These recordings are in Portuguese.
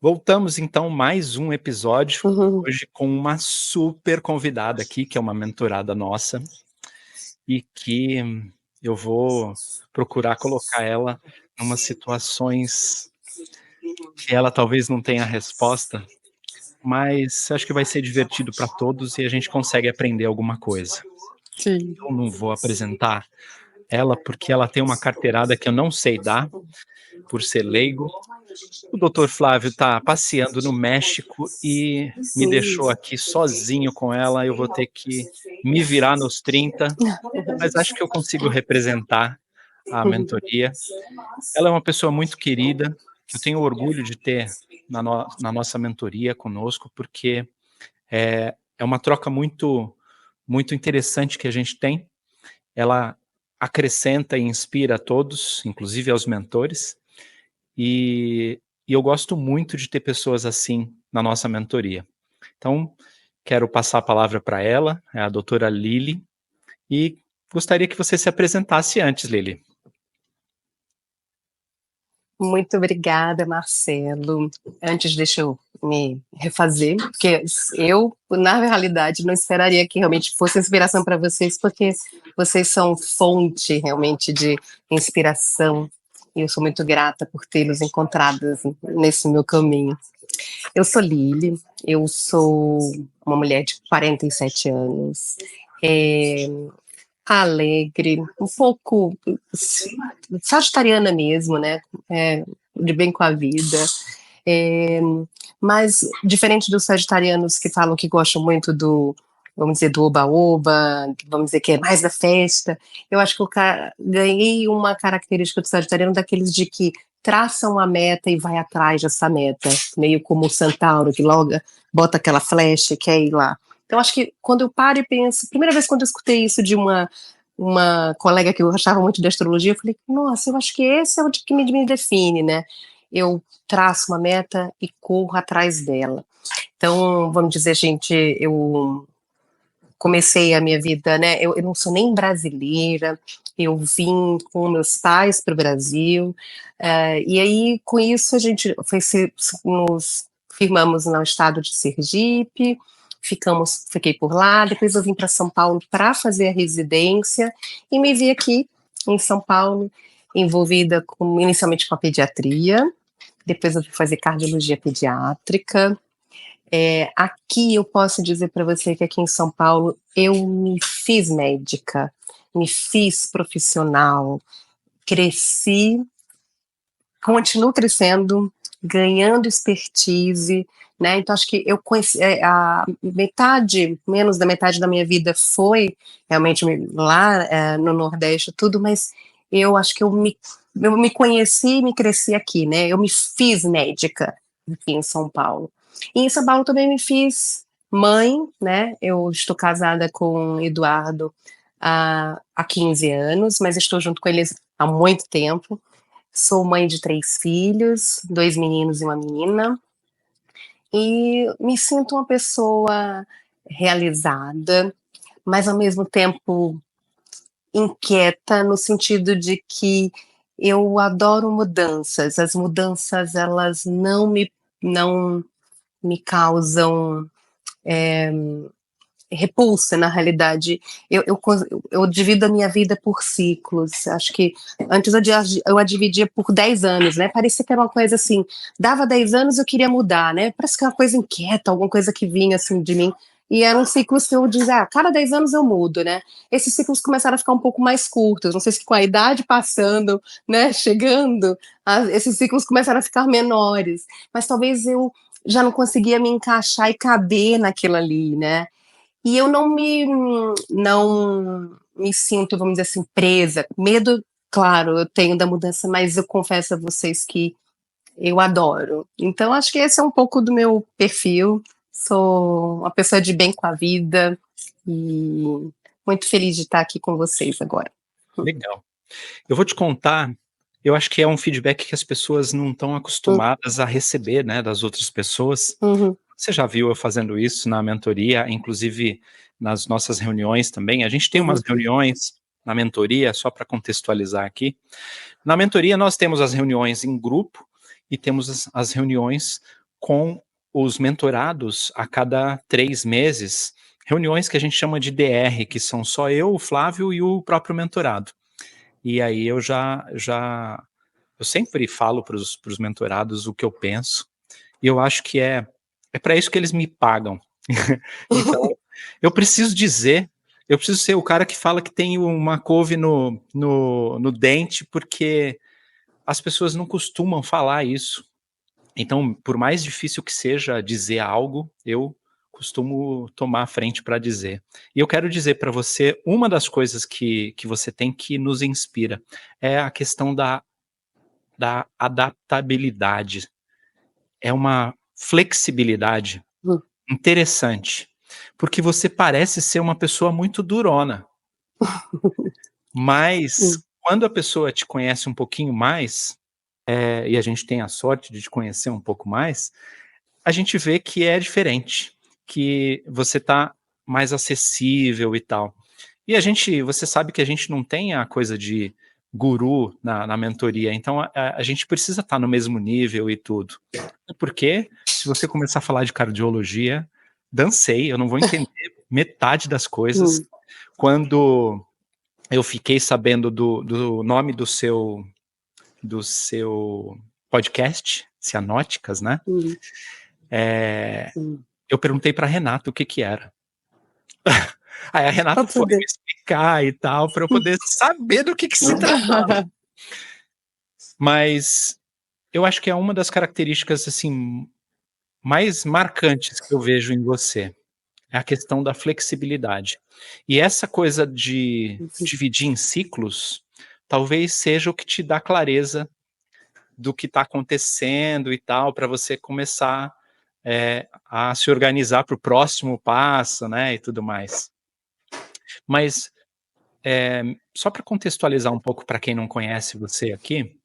Voltamos então mais um episódio, Uhum. hoje com uma super convidada aqui, que é uma mentorada nossa, e que eu vou procurar colocar ela numas situações que ela talvez não tenha a resposta, mas acho que vai ser divertido para todos e a gente consegue aprender alguma coisa. Sim. Eu não vou apresentar ela, porque ela tem uma carteirada que eu não sei dar, por ser leigo. O doutor Flávio está passeando no México e me deixou aqui sozinho com ela, eu vou ter que me virar nos 30, mas acho que eu consigo representar a mentoria. Ela é uma pessoa muito querida, que eu tenho orgulho de ter na nossa mentoria conosco, porque é uma troca muito interessante que a gente tem. Ela acrescenta e inspira a todos, inclusive aos mentores, e eu gosto muito de ter pessoas assim na nossa mentoria. Então, quero passar a palavra para ela, é a doutora Lili, e gostaria que você se apresentasse antes, Lili. Muito obrigada, Marcelo. Antes, deixa eu me refazer, porque eu, na realidade, não esperaria que realmente fosse inspiração para vocês, porque vocês são fonte realmente de inspiração, e eu sou muito grata por tê-los encontrado nesse meu caminho. Eu sou Lili, eu sou uma mulher de 47 anos, é, alegre, um pouco sagitariana mesmo, né? De bem com a vida. É, mas diferente dos sagitarianos que falam que gostam muito do, vamos dizer, do oba-oba, vamos dizer que é mais da festa, eu acho que eu ganhei uma característica do sagitariano daqueles de que traçam a meta e vai atrás dessa meta, meio como o centauro, que logo bota aquela flecha e quer ir lá. Então, acho que quando eu paro e penso, primeira vez quando eu escutei isso de uma colega que eu achava muito de astrologia, eu falei, nossa, eu acho que esse é o que me define, né? Eu traço uma meta e corro atrás dela. Então, vamos dizer, gente, eu comecei a minha vida, né? Eu não sou nem brasileira, eu vim com meus pais para o Brasil, e aí com isso a gente nos firmamos no estado de Sergipe, fiquei por lá, depois eu vim para São Paulo para fazer a residência e me vi aqui em São Paulo, envolvida inicialmente com a pediatria, depois eu fui fazer cardiologia pediátrica. Aqui eu posso dizer para você que aqui em São Paulo eu me fiz médica, me fiz profissional, cresci, continuo crescendo, ganhando expertise, né? Então acho que eu conheci a metade, menos da metade da minha vida foi realmente lá no Nordeste, tudo, mas eu acho que eu me conheci e me cresci aqui, né? Eu me fiz médica aqui em São Paulo. E em São Paulo também me fiz mãe, né? Eu estou casada com o Eduardo há 15 anos, mas estou junto com eles há muito tempo. Sou mãe de 3 filhos, 2 meninos e uma menina, e me sinto uma pessoa realizada, mas ao mesmo tempo inquieta, no sentido de que eu adoro mudanças. As mudanças, elas não me causam repulsa, na realidade. Eu divido a minha vida por ciclos. Acho que antes eu a dividia por 10 anos, né? Parecia que era uma coisa assim, dava 10 anos eu queria mudar, né? Parece que é uma coisa inquieta, alguma coisa que vinha assim de mim. E eram ciclos que eu dizia, cada 10 anos eu mudo, né? Esses ciclos começaram a ficar um pouco mais curtos. Não sei se com a idade passando, né, chegando, esses ciclos começaram a ficar menores. Mas talvez eu já não conseguia me encaixar e caber naquilo ali, né? E eu não me sinto, vamos dizer assim, presa. Medo, claro, eu tenho da mudança, mas eu confesso a vocês que eu adoro. Então, acho que esse é um pouco do meu perfil. Sou uma pessoa de bem com a vida e muito feliz de estar aqui com vocês agora. Legal. Eu vou te contar, eu acho que é um feedback que as pessoas não estão acostumadas a receber, né, das outras pessoas. Uhum. Você já viu eu fazendo isso na mentoria, inclusive nas nossas reuniões também. A gente tem umas Uhum. reuniões na mentoria, só para contextualizar aqui. Na mentoria nós temos as reuniões em grupo e temos as reuniões com os mentorados a cada 3 meses, reuniões que a gente chama de DR, que são só eu, o Flávio e o próprio mentorado. E aí eu sempre falo para os mentorados o que eu penso, e eu acho que é para isso que eles me pagam. Então, eu preciso ser o cara que fala que tem uma couve no dente, porque as pessoas não costumam falar isso. Então, por mais difícil que seja dizer algo, eu costumo tomar a frente para dizer. E eu quero dizer para você, uma das coisas que você tem que nos inspira é a questão da adaptabilidade. É uma flexibilidade Hum. interessante, porque você parece ser uma pessoa muito durona, mas quando a pessoa te conhece um pouquinho mais, e a gente tem a sorte de te conhecer um pouco mais, a gente vê que é diferente, que você tá mais acessível e tal. E você sabe que a gente não tem a coisa de guru na mentoria, então a gente precisa estar no mesmo nível e tudo. Porque se você começar a falar de cardiologia, dancei, eu não vou entender metade das coisas. Quando eu fiquei sabendo do nome do seu podcast, Cianóticas, né? Eu perguntei para Renata o que era. Aí a Renata foi me explicar e tal, para eu poder saber do que se tratava. Mas eu acho que é uma das características assim mais marcantes que eu vejo em você. É a questão da flexibilidade. E essa coisa de dividir em ciclos, talvez seja o que te dá clareza do que está acontecendo e tal, para você começar a se organizar para o próximo passo, né, e tudo mais. Mas, só para contextualizar um pouco para quem não conhece você aqui,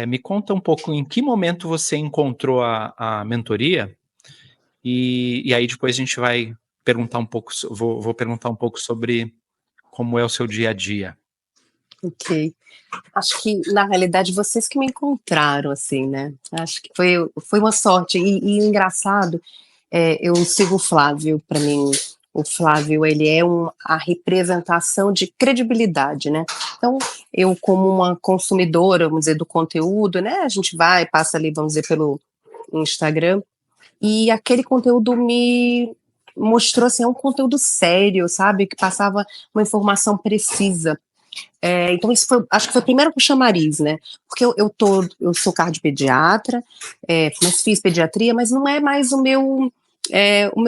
me conta um pouco em que momento você encontrou a mentoria, e aí depois a gente vai perguntar um pouco, vou perguntar um pouco sobre como é o seu dia a dia. Ok. Acho que, na realidade, vocês que me encontraram, assim, né? Acho que foi uma sorte. E engraçado, eu sigo o Flávio, para mim, o Flávio, ele é a representação de credibilidade, né? Então, eu como uma consumidora, vamos dizer, do conteúdo, né? A gente passa ali, vamos dizer, pelo Instagram, e aquele conteúdo me mostrou, assim, um conteúdo sério, sabe? Que passava uma informação precisa. Então, acho que foi o primeiro chamariz, né? Porque eu sou cardiopediatra, mas fiz pediatria, mas não é mais o meu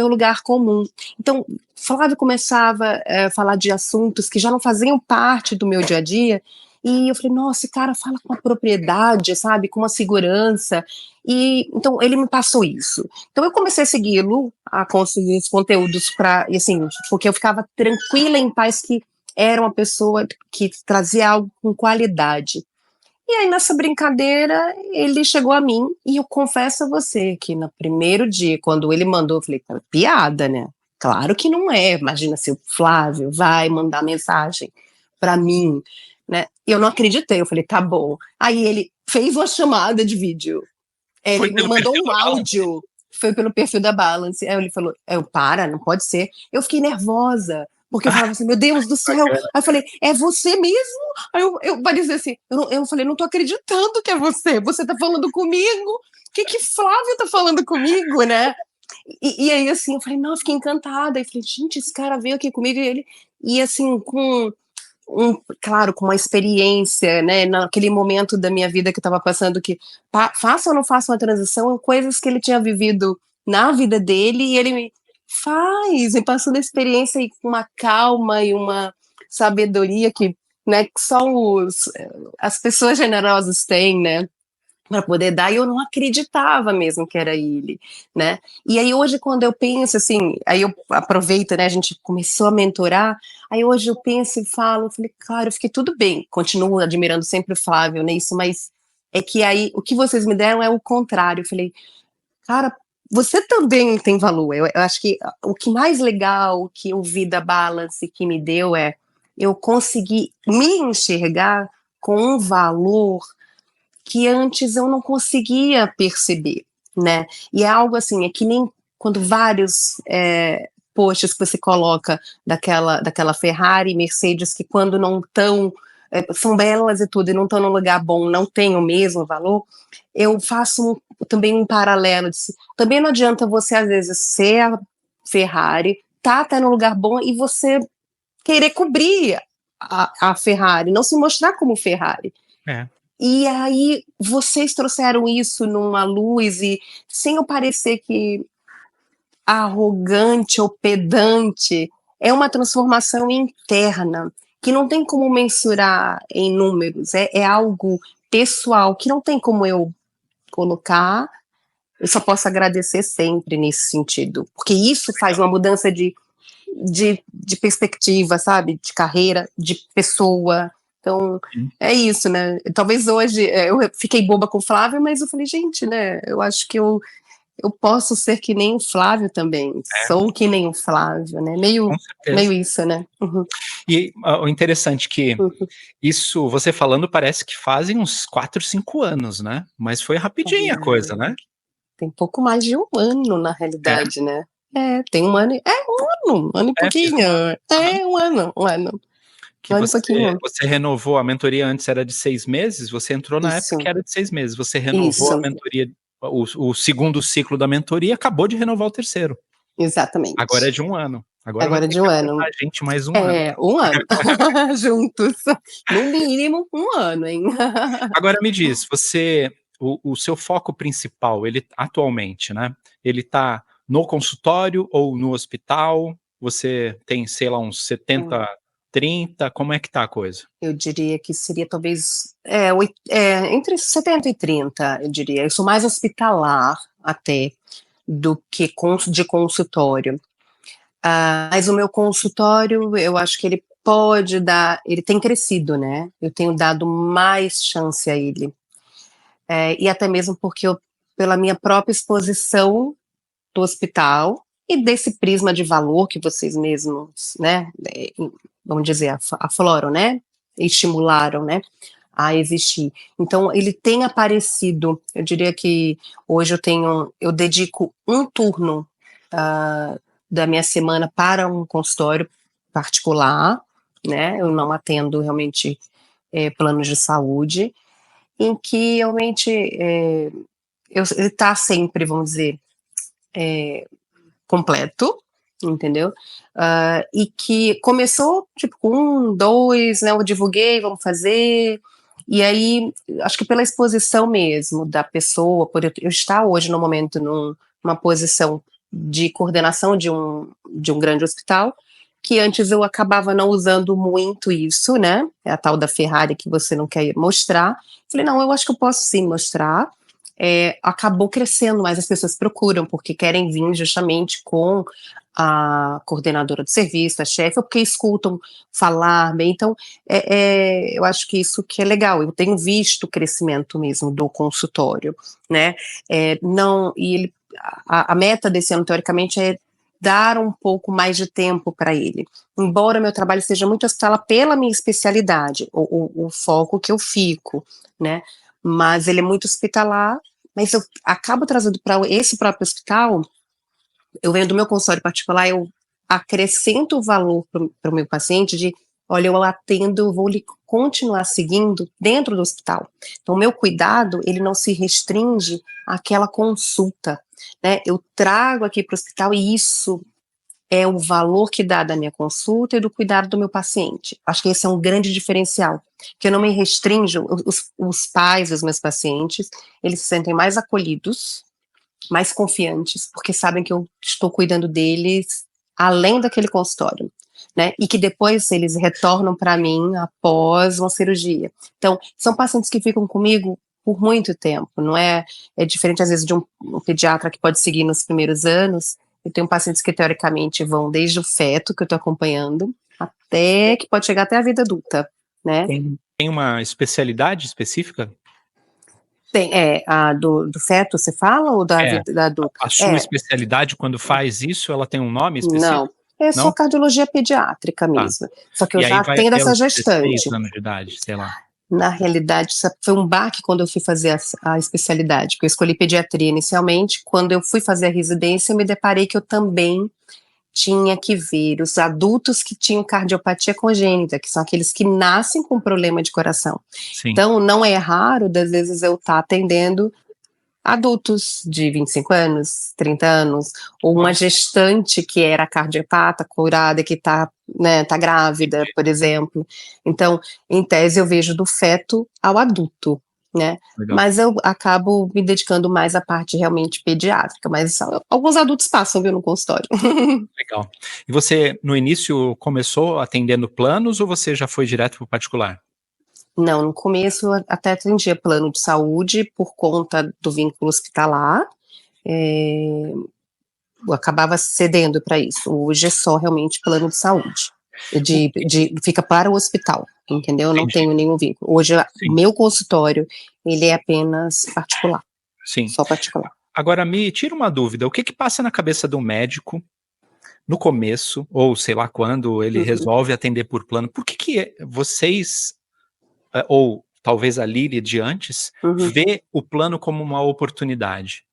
lugar comum. Então, Flávio começava a falar de assuntos que já não faziam parte do meu dia a dia, e eu falei, nossa, esse cara fala com uma propriedade, sabe, com uma segurança, e então ele me passou isso. Então eu comecei a segui-lo, a consumir os conteúdos e assim, porque eu ficava tranquila, em paz, que era uma pessoa que trazia algo com qualidade. E aí, nessa brincadeira, ele chegou a mim, e eu confesso a você que no primeiro dia, quando ele mandou, eu falei, piada, né? Claro que não é. Imagina se o Flávio vai mandar mensagem para mim, né? E eu não acreditei, eu falei, tá bom. Aí ele fez uma chamada de vídeo, ele me mandou um áudio, foi pelo perfil da Balance. Aí ele falou, não pode ser. Eu fiquei nervosa, porque eu falava assim, meu Deus do céu. Aí eu falei, é você mesmo? Aí eu parecia assim, eu falei, não tô acreditando que é você tá falando comigo? O que Flávio tá falando comigo, né? E aí, assim, eu falei, não, eu fiquei encantada. Aí eu falei, gente, esse cara veio aqui comigo, e assim, claro, com uma experiência, né, naquele momento da minha vida que eu estava passando, que faça ou não faça uma transição, coisas que ele tinha vivido na vida dele, e ele me passando a experiência e com uma calma e uma sabedoria né, que só as pessoas generosas têm, né, para poder dar, e eu não acreditava mesmo que era ele, né? E aí hoje, quando eu penso assim, aí eu aproveito, né, a gente começou a mentorar, aí hoje eu penso e falo, eu falei, claro, eu fiquei tudo bem, continuo admirando sempre o Flávio, né, isso, mas é que aí, o que vocês me deram é o contrário, eu falei, cara, você também tem valor, eu acho que o que mais legal que eu vi da Balance que me deu eu consegui me enxergar com um valor que antes eu não conseguia perceber. né? E é algo assim, é que nem quando vários posts que você coloca daquela Ferrari, Mercedes, que quando não estão, são belas e tudo, e não estão num lugar bom, não tem o mesmo valor, eu faço também um paralelo. Também não adianta você, às vezes, ser a Ferrari, tá num lugar bom, e você querer cobrir a Ferrari, não se mostrar como Ferrari. E aí vocês trouxeram isso numa luz, e sem eu parecer que arrogante ou pedante, é uma transformação interna que não tem como mensurar em números, é algo pessoal que não tem como eu colocar. Eu só posso agradecer sempre nesse sentido, porque isso faz uma mudança de perspectiva, sabe, de carreira, de pessoa. Então, é isso, né? Talvez hoje eu fiquei boba com o Flávio, mas eu falei, gente, né? Eu acho que eu posso ser que nem o Flávio também. Sou que nem o Flávio, né? Meio isso, né? Uhum. E o interessante que isso, você falando, parece que fazem uns 4, 5 anos, né? Mas foi rapidinho a coisa, né? Tem pouco mais de um ano, na realidade, né? Tem um ano. Um ano e pouquinho. Um ano. Que você renovou a mentoria, antes era de 6 meses, você entrou na época que era de 6 meses, você renovou a mentoria, o segundo ciclo da mentoria, e acabou de renovar o terceiro. Exatamente. Agora é de 1 ano. Agora é de 1 ano. A gente mais 1 ano. 1 ano. Juntos. No mínimo 1 ano, hein? Agora me diz, você, o seu foco principal, ele atualmente, né? Ele tá no consultório ou no hospital? Você tem, sei lá, uns 70, 30, como é que tá a coisa? Eu diria que seria talvez entre 70 e 30, eu diria. Eu sou mais hospitalar até do que de consultório. Mas o meu consultório, eu acho que ele pode dar, ele tem crescido, né? Eu tenho dado mais chance a ele. E até mesmo porque pela minha própria exposição do hospital e desse prisma de valor que vocês mesmos, né, vamos dizer, afloram, né, estimularam, né, a existir. Então, ele tem aparecido, eu diria que hoje eu dedico um turno da minha semana para um consultório particular, né, eu não atendo realmente planos de saúde, em que realmente ele está sempre, vamos dizer, completo, entendeu? E que começou tipo com 1, 2, né? Eu divulguei, vamos fazer. E aí, acho que pela exposição mesmo da pessoa, por eu estar hoje no momento numa posição de coordenação de um grande hospital, que antes eu acabava não usando muito isso, né? É a tal da Ferrari que você não quer mostrar. Falei, não, eu acho que eu posso sim mostrar. Acabou crescendo, mas as pessoas procuram, porque querem vir justamente com a coordenadora do serviço, a chefe, ou porque escutam falar bem. Então, eu acho que isso que é legal. Eu tenho visto o crescimento mesmo do consultório, né? A meta desse ano, teoricamente, é dar um pouco mais de tempo para ele. Embora meu trabalho seja muito hospitalar pela minha especialidade, o foco que eu fico, né? Mas ele é muito hospitalar, mas eu acabo trazendo para esse próprio hospital, eu venho do meu consultório particular, eu acrescento o valor para o meu paciente de, olha, eu atendo, eu vou lhe continuar seguindo dentro do hospital. Então, o meu cuidado, ele não se restringe àquela consulta, né? Eu trago aqui para o hospital e isso é o valor que dá da minha consulta e do cuidado do meu paciente. Acho que esse é um grande diferencial, que eu não me restringo, os pais dos meus pacientes, eles se sentem mais acolhidos, mais confiantes, porque sabem que eu estou cuidando deles além daquele consultório, né? E que depois eles retornam para mim após uma cirurgia. Então, são pacientes que ficam comigo por muito tempo, não é diferente às vezes de um pediatra que pode seguir nos primeiros anos. Eu tenho pacientes que teoricamente vão desde o feto que eu estou acompanhando até que pode chegar até a vida adulta, né? Tem uma especialidade específica? Tem, a do feto, você fala, ou da vida adulta? A sua especialidade, quando faz isso, ela tem um nome específico? Não, é só cardiologia pediátrica mesmo. Só que eu já atendo essa gestante. 16 anos de idade, sei lá. Na realidade, isso foi um baque quando eu fui fazer a especialidade, porque eu escolhi pediatria inicialmente. Quando eu fui fazer a residência, eu me deparei que eu também tinha que ver os adultos que tinham cardiopatia congênita, que são aqueles que nascem com problema de coração. Sim. Então, não é raro, das vezes, eu estar atendendo adultos de 25 anos, 30 anos, ou uma gestante que era cardiopata, curada, que está, né, tá grávida, por exemplo. Então, em tese, eu vejo do feto ao adulto, né? Legal. Mas eu acabo me dedicando mais à parte realmente pediátrica, mas alguns adultos passam, viu, no consultório. Legal. E você, no início, começou atendendo planos ou você já foi direto para o particular? Não, no começo até atendia plano de saúde por conta do vínculo hospitalar, eu acabava cedendo para isso. Hoje é só realmente plano de saúde, fica para o hospital, entendeu? Eu não Entendi. tenho nenhum vínculo. Hoje, Sim. meu consultório, ele é apenas particular. Sim. Só particular. Agora, me tira uma dúvida, o que passa na cabeça do médico no começo, ou sei lá quando, ele resolve atender por plano? Por que vocês, ou talvez a Lili de antes, vê o plano como uma oportunidade?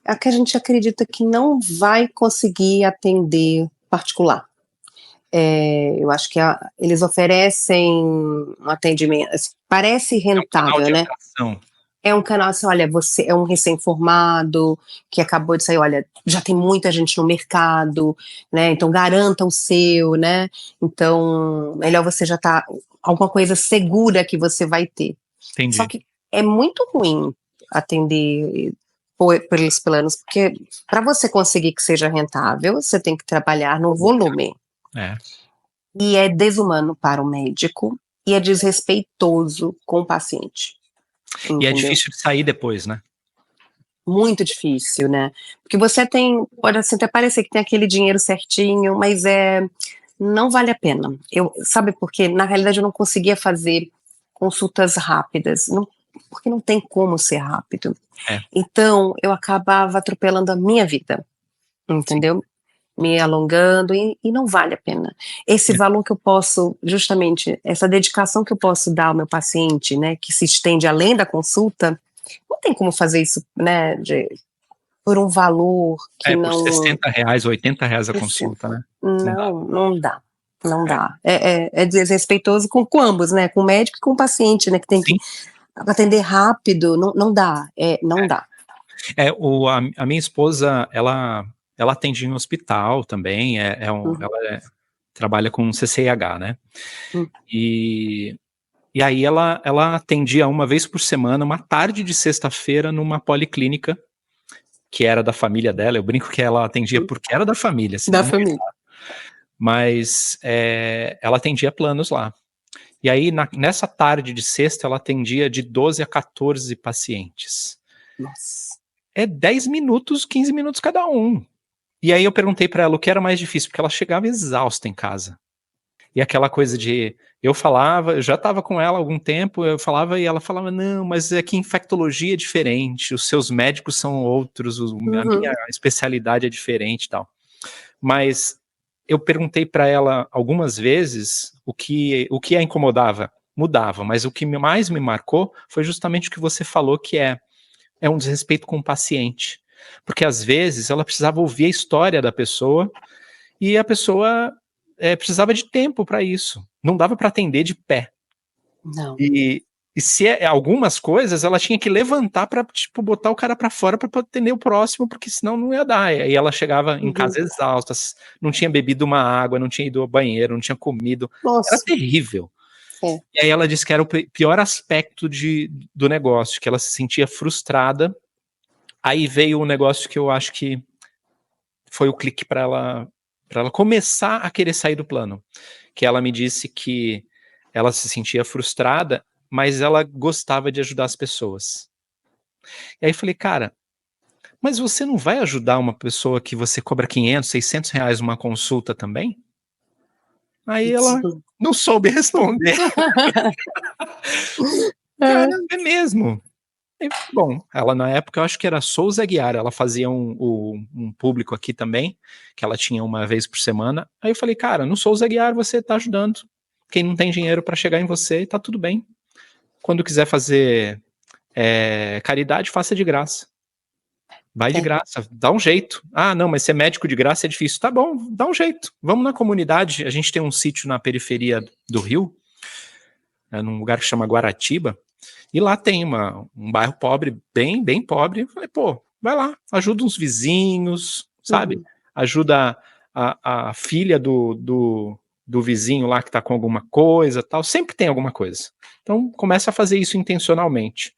É que a gente acredita que não vai conseguir atender particular. Eu acho que eles oferecem um atendimento, parece rentável, né? Atração. É um canal assim, olha, você é um recém-formado, que acabou de sair, olha, já tem muita gente no mercado, né, então garanta o seu, né, então melhor você já tá, alguma coisa segura que você vai ter. Entendi. Só que é muito ruim atender pelos planos, porque para você conseguir que seja rentável, você tem que trabalhar no volume. E é desumano para o médico, e é desrespeitoso com o paciente. Entendeu? E é difícil de sair depois, né? Muito difícil, né? Porque você tem, pode assim, até parecer que tem aquele dinheiro certinho, mas não vale a pena. Sabe por quê? Na realidade eu não conseguia fazer consultas rápidas, porque não tem como ser rápido. Então eu acabava atropelando a minha vida, entendeu? Me alongando e não vale a pena. Esse valor que eu posso, justamente, essa dedicação que eu posso dar ao meu paciente, né, que se estende além da consulta, não tem como fazer isso, né, por um valor que não... Por R$60, R$80 a consulta, né? Não dá. Não dá. É desrespeitoso com ambos, né, com o médico e com o paciente, né, que tem que atender rápido, não dá, não dá. A minha esposa, ela atende em hospital também, ela trabalha com CCIH, né? E aí ela atendia uma vez por semana, uma tarde de sexta-feira, numa policlínica, que era da família dela. Eu brinco que ela atendia porque era da família. Da família. Mas ela atendia planos lá. E aí, nessa tarde de sexta, ela atendia de 12 a 14 pacientes. Nossa. 10 minutos, 15 minutos cada um. E aí eu perguntei pra ela o que era mais difícil, porque ela chegava exausta em casa. E aquela coisa de, eu falava, eu já estava com ela há algum tempo, eu falava e ela falava, não, mas é que infectologia é diferente, os seus médicos são outros, a minha especialidade é diferente e tal. Mas eu perguntei para ela algumas vezes o que a incomodava, mudava, mas o que mais me marcou foi justamente o que você falou, que é um desrespeito com o paciente. Porque às vezes ela precisava ouvir a história da pessoa e a pessoa precisava de tempo para isso. Não dava para atender de pé. Não. E se algumas coisas ela tinha que levantar para tipo, botar o cara para fora para atender o próximo, porque senão não ia dar. E aí ela chegava em casa exausta, não tinha bebido uma água, não tinha ido ao banheiro, não tinha comido. Nossa. Era terrível. E aí ela disse que era o pior aspecto do negócio, que ela se sentia frustrada. Aí veio um negócio que eu acho que foi o clique para ela começar a querer sair do plano. Que ela me disse que ela se sentia frustrada, mas ela gostava de ajudar as pessoas. E aí eu falei, cara, mas você não vai ajudar uma pessoa que você cobra 500, 600 reais uma consulta também? Aí ela não soube responder. Cara, é mesmo. Bom, ela na época, eu acho que era Souza Aguiar, ela fazia um público aqui também, que ela tinha uma vez por semana. Aí eu falei, cara, no Souza Aguiar você tá ajudando. quem não tem dinheiro para chegar em você, e tá tudo bem. Quando quiser fazer caridade, faça de graça. Vai de graça, dá um jeito. Ah, não, mas ser médico de graça é difícil. Tá bom, dá um jeito. Vamos na comunidade. A gente tem um sítio na periferia do Rio, num lugar que chama Guaratiba, e lá tem um bairro pobre, bem, bem pobre. Eu falei, pô, vai lá, ajuda uns vizinhos, sabe? Ajuda a filha do vizinho lá que tá com alguma coisa, tal. Sempre tem alguma coisa. Então, começa a fazer isso intencionalmente.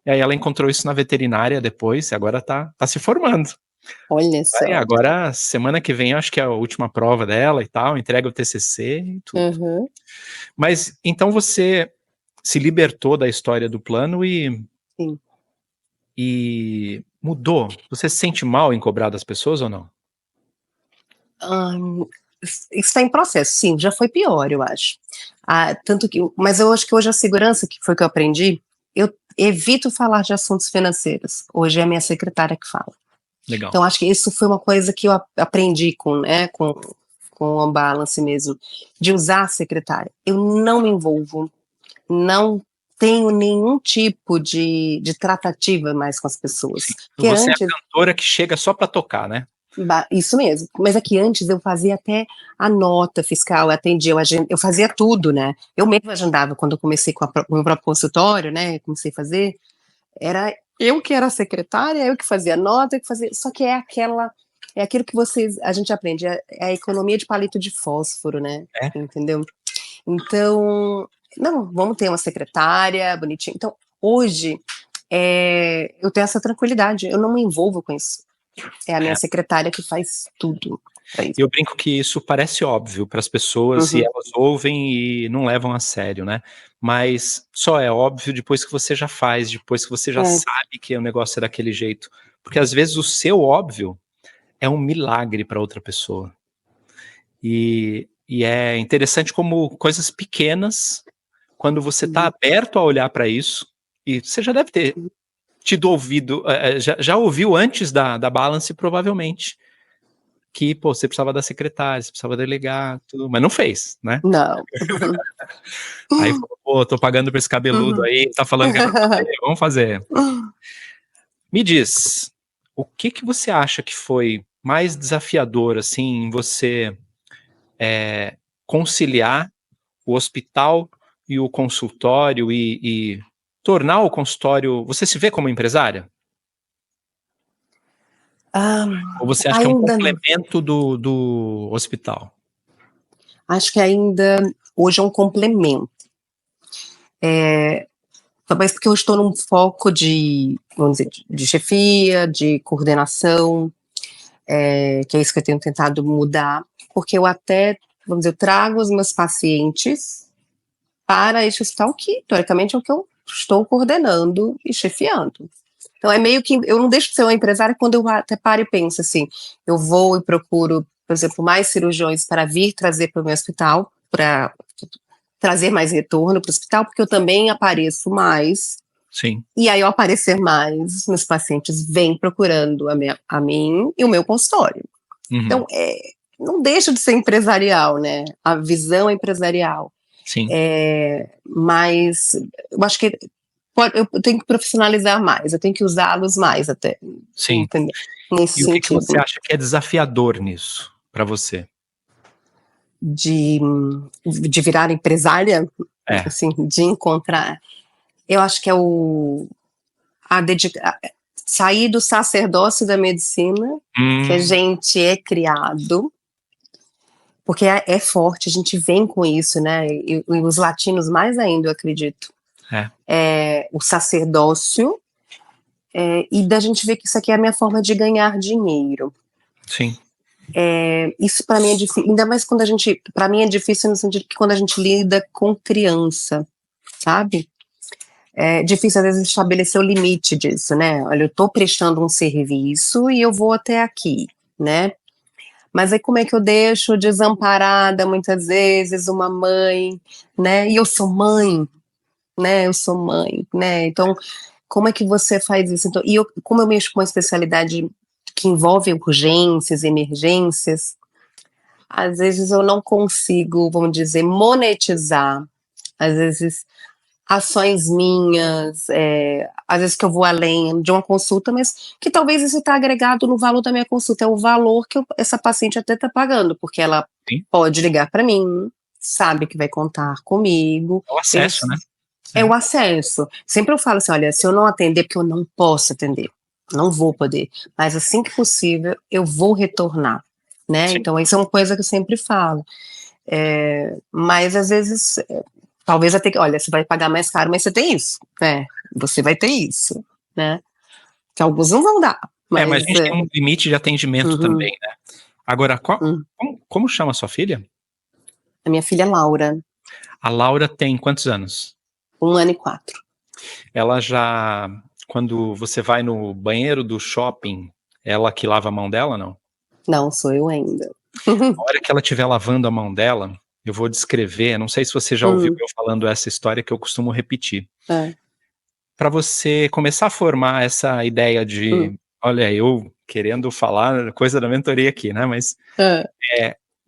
E aí ela encontrou isso na veterinária depois, e agora tá se formando. Olha só. Agora, semana que vem, acho que é a última prova dela e tal, entrega o TCC e tudo. Mas, então você se libertou da história do plano e mudou? Você se sente mal em cobrar das pessoas ou não? Isso está em processo, sim, já foi pior, eu acho. Mas eu acho que hoje a segurança, que foi que eu aprendi, eu evito falar de assuntos financeiros. Hoje é a minha secretária que fala. Legal. Então, acho que isso foi uma coisa que eu aprendi com o Unbalance mesmo, de usar a secretária. Eu não me envolvo, não tenho nenhum tipo de tratativa mais com as pessoas. Você é a cantora que chega só para tocar, né? Isso mesmo, mas é que antes eu fazia até a nota fiscal, eu atendia, eu fazia tudo, né? Eu mesmo agendava quando eu comecei com o meu próprio consultório, né? Comecei a fazer, era eu que era a secretária, eu que fazia a nota, eu que fazia, só que é aquilo que a gente aprende, é a economia de palito de fósforo, né? Entendeu? Então, não, vamos ter uma secretária bonitinha. Então, hoje, eu tenho essa tranquilidade, eu não me envolvo com isso. É a minha secretária que faz tudo. Eu brinco que isso parece óbvio para as pessoas e elas ouvem e não levam a sério, né? Mas só é óbvio depois que você já faz, depois que você já sabe que o negócio é daquele jeito. Porque às vezes o seu óbvio é um milagre para outra pessoa. E é interessante como coisas pequenas, quando você está aberto a olhar para isso, e você já deve ter tido ouvido, já ouviu antes da Balance, provavelmente, que, pô, você precisava da secretária, você precisava delegar, tudo, mas não fez, né? Não. Aí falou, pô, tô pagando pra esse cabeludo aí, tá falando que é pra fazer, vamos fazer. Me diz, o que você acha que foi mais desafiador, assim, em você conciliar o hospital e o consultório e tornar o consultório... Você se vê como empresária? Ou você acha que é um complemento do hospital? Acho que ainda hoje é um complemento. Talvez porque eu estou num foco vamos dizer, de chefia, de coordenação, que é isso que eu tenho tentado mudar, porque eu vamos dizer, eu trago os meus pacientes para este hospital que, teoricamente, é o que eu estou coordenando e chefiando. Então, é meio que, eu não deixo de ser uma empresária quando eu até paro e penso assim, eu vou e procuro, por exemplo, mais cirurgiões para vir trazer para o meu hospital, para trazer mais retorno para o hospital, porque eu também apareço mais. Sim. E aí, ao aparecer mais, meus pacientes vêm procurando a mim e o meu consultório. Então, não deixa de ser empresarial, né? A visão é empresarial. Sim. Mas eu acho que eu tenho que profissionalizar mais, eu tenho que usá-los mais até. Sim. Entendeu? Nesse sentido. O que você sentido. acha que é desafiador nisso, para você? De virar empresária, assim, de encontrar. Eu acho que é sair do sacerdócio da medicina, que a gente é criado, porque é forte, a gente vem com isso, né? E os latinos mais ainda, eu acredito. O sacerdócio, e da gente ver que isso aqui é a minha forma de ganhar dinheiro. Sim. Isso para mim é difícil, ainda mais para mim é difícil no sentido que quando a gente lida com criança, sabe? É difícil às vezes estabelecer o limite disso, né? Olha, eu estou prestando um serviço e eu vou até aqui, né? Mas aí como é que eu deixo desamparada muitas vezes uma mãe, né? E eu sou mãe, né? Eu sou mãe, né? Então, como é que você faz isso? Então, como eu mexo com uma especialidade que envolve urgências, emergências, às vezes eu não consigo, vamos dizer, monetizar, às vezes ações minhas, às vezes que eu vou além de uma consulta, mas que talvez isso está agregado no valor da minha consulta, é o valor que essa paciente até está pagando, porque ela Sim. pode ligar para mim, sabe que vai contar comigo. É o acesso, né? É o acesso. Sempre eu falo assim, olha, se eu não atender, porque eu não posso atender, não vou poder, mas assim que possível eu vou retornar, né? Sim. Então isso é uma coisa que eu sempre falo. Mas às vezes, talvez eu tenha que, olha, você vai pagar mais caro, mas você tem isso, né? Você vai ter isso, né? Que alguns não vão dar. Mas a gente tem um limite de atendimento também, né? Agora, como chama a sua filha? A minha filha é Laura. A Laura tem quantos anos? 1 ano e 4. Ela já, quando você vai no banheiro do shopping, ela que lava a mão dela, não? Não, sou eu ainda. A hora que ela estiver lavando a mão dela, eu vou descrever, não sei se você já ouviu eu falando essa história que eu costumo repetir. Para você começar a formar essa ideia de, olha, eu querendo falar coisa da mentoria aqui, né, mas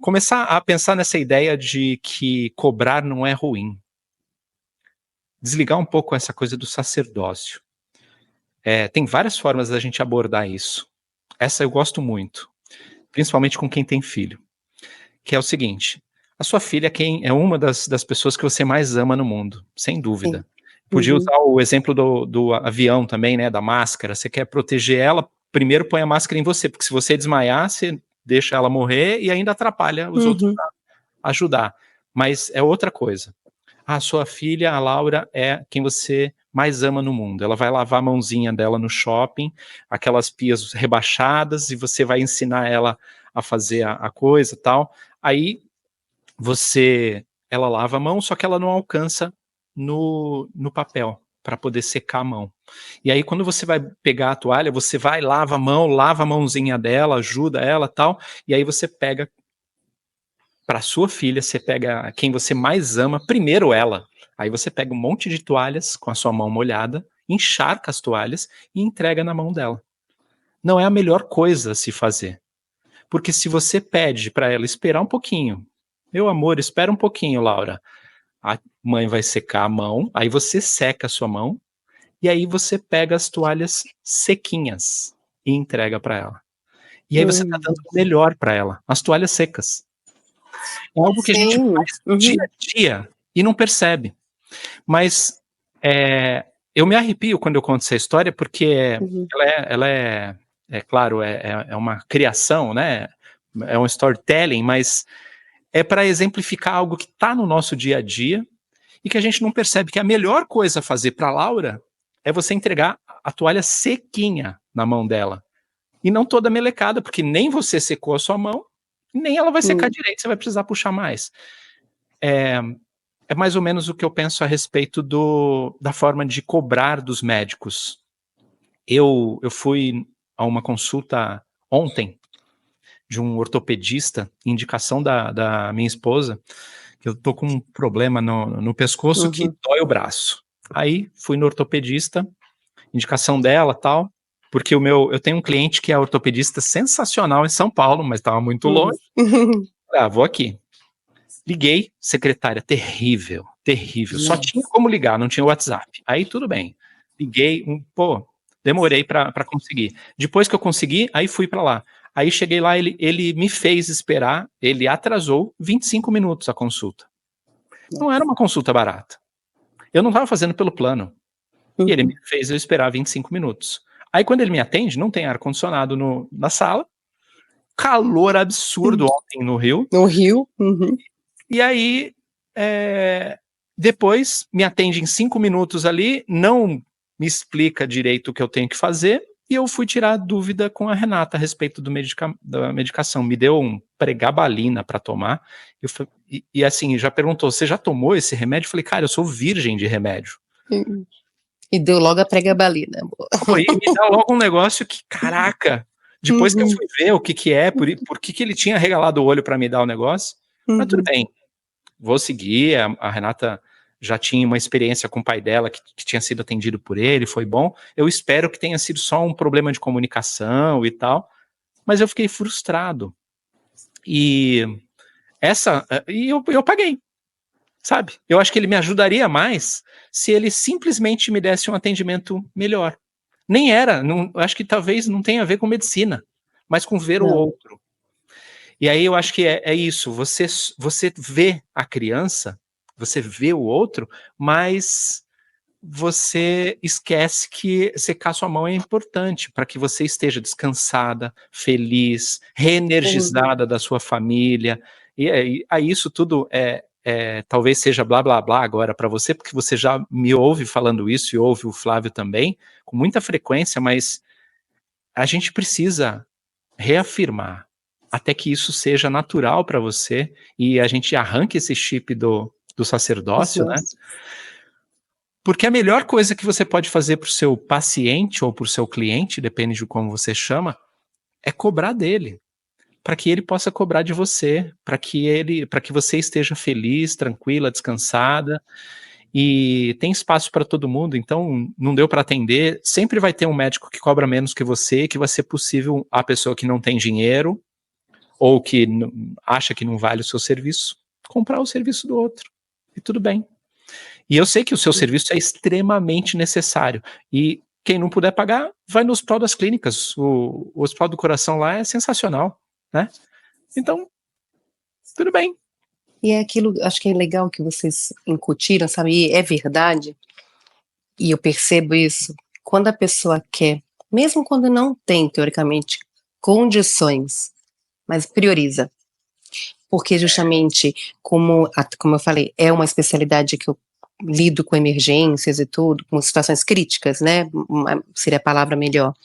começar a pensar nessa ideia de que cobrar não é ruim. Desligar um pouco essa coisa do sacerdócio. Tem várias formas da gente abordar isso. Essa eu gosto muito, principalmente com quem tem filho, que é o seguinte: a sua filha é uma das pessoas que você mais ama no mundo, sem dúvida. Podia usar o exemplo do avião também, né, da máscara. Você quer proteger ela, primeiro põe a máscara em você, porque se você desmaiar, você deixa ela morrer e ainda atrapalha os outros pra ajudar. Mas é outra coisa. A sua filha, a Laura, é quem você mais ama no mundo. Ela vai lavar a mãozinha dela no shopping, aquelas pias rebaixadas, e você vai ensinar ela a fazer a coisa e tal. Aí ela lava a mão, só que ela não alcança no papel para poder secar a mão. E aí quando você vai pegar a toalha, você vai, lava a mão, lava a mãozinha dela, ajuda ela tal, e aí você pega para sua filha, você pega quem você mais ama, primeiro ela. Aí você pega um monte de toalhas com a sua mão molhada, encharca as toalhas e entrega na mão dela. Não é a melhor coisa a se fazer. Porque se você pede para ela esperar um pouquinho, meu amor, espera um pouquinho, Laura. A mãe vai secar a mão, aí você seca a sua mão, e aí você pega as toalhas sequinhas e entrega para ela. E aí você está dando o melhor para ela, as toalhas secas. É algo que a gente faz dia a dia e não percebe. Mas eu me arrepio quando eu conto essa história, porque ela é claro, é uma criação, né? É um storytelling, mas é para exemplificar algo que está no nosso dia a dia e que a gente não percebe que a melhor coisa a fazer para Laura é você entregar a toalha sequinha na mão dela. E não toda melecada, porque nem você secou a sua mão, nem ela vai secar direito, você vai precisar puxar mais. É mais ou menos o que eu penso a respeito da forma de cobrar dos médicos. Eu fui a uma consulta ontem de um ortopedista, indicação da minha esposa, que eu tô com um problema no pescoço que dói o braço. Aí fui no ortopedista, indicação dela tal, porque eu tenho um cliente que é ortopedista sensacional em São Paulo, mas estava muito longe. Vou aqui. Liguei, secretária, terrível. Só tinha como ligar, não tinha WhatsApp. Aí tudo bem. Liguei, demorei para conseguir. Depois que eu consegui, aí fui para lá. Aí cheguei lá, ele me fez esperar, ele atrasou 25 minutos a consulta. Não era uma consulta barata. Eu não estava fazendo pelo plano. E ele me fez eu esperar 25 minutos. Aí quando ele me atende, não tem ar-condicionado na sala, calor absurdo ontem no Rio. No Rio. E aí, depois me atende em 5 minutos ali, não me explica direito o que eu tenho que fazer, e eu fui tirar dúvida com a Renata a respeito da medicação. Me deu um pregabalina para tomar, e assim, já perguntou, você já tomou esse remédio? Eu falei, cara, eu sou virgem de remédio. E deu logo a pregabalina. E me dá logo um negócio que, caraca, depois que eu fui ver o que é, por que ele tinha regalado o olho para me dar o negócio, mas tudo bem, vou seguir, a Renata já tinha uma experiência com o pai dela que tinha sido atendido por ele, foi bom, eu espero que tenha sido só um problema de comunicação e tal, mas eu fiquei frustrado, e E eu paguei, sabe? Eu acho que ele me ajudaria mais se ele simplesmente me desse um atendimento melhor. Nem era, acho que talvez não tenha a ver com medicina, mas com ver o outro. E aí eu acho que é isso, você vê a criança, você vê o outro, mas você esquece que secar sua mão é importante para que você esteja descansada, feliz, reenergizada da sua família. E aí isso tudo talvez seja blá blá blá agora para você, porque você já me ouve falando isso e ouve o Flávio também, com muita frequência, mas a gente precisa reafirmar até que isso seja natural para você e a gente arranque esse chip do sacerdócio, né? Porque a melhor coisa que você pode fazer para o seu paciente ou para o seu cliente, depende de como você chama, é cobrar dele, para que ele possa cobrar de você, para que você esteja feliz, tranquila, descansada, e tem espaço para todo mundo, então não deu para atender, sempre vai ter um médico que cobra menos que você, que vai ser possível a pessoa que não tem dinheiro, ou que acha que não vale o seu serviço, comprar o serviço do outro, e tudo bem. E eu sei que o seu serviço é extremamente necessário. E quem não puder pagar, vai no Hospital das Clínicas. O Hospital do Coração lá é sensacional, né? Então, tudo bem. E é aquilo, acho que é legal que vocês incutiram, sabe? E é verdade, e eu percebo isso, quando a pessoa quer, mesmo quando não tem, teoricamente, condições, mas prioriza. Porque justamente, como eu falei, é uma especialidade que eu lido com emergências e tudo, com situações críticas, né? Seria a palavra melhor.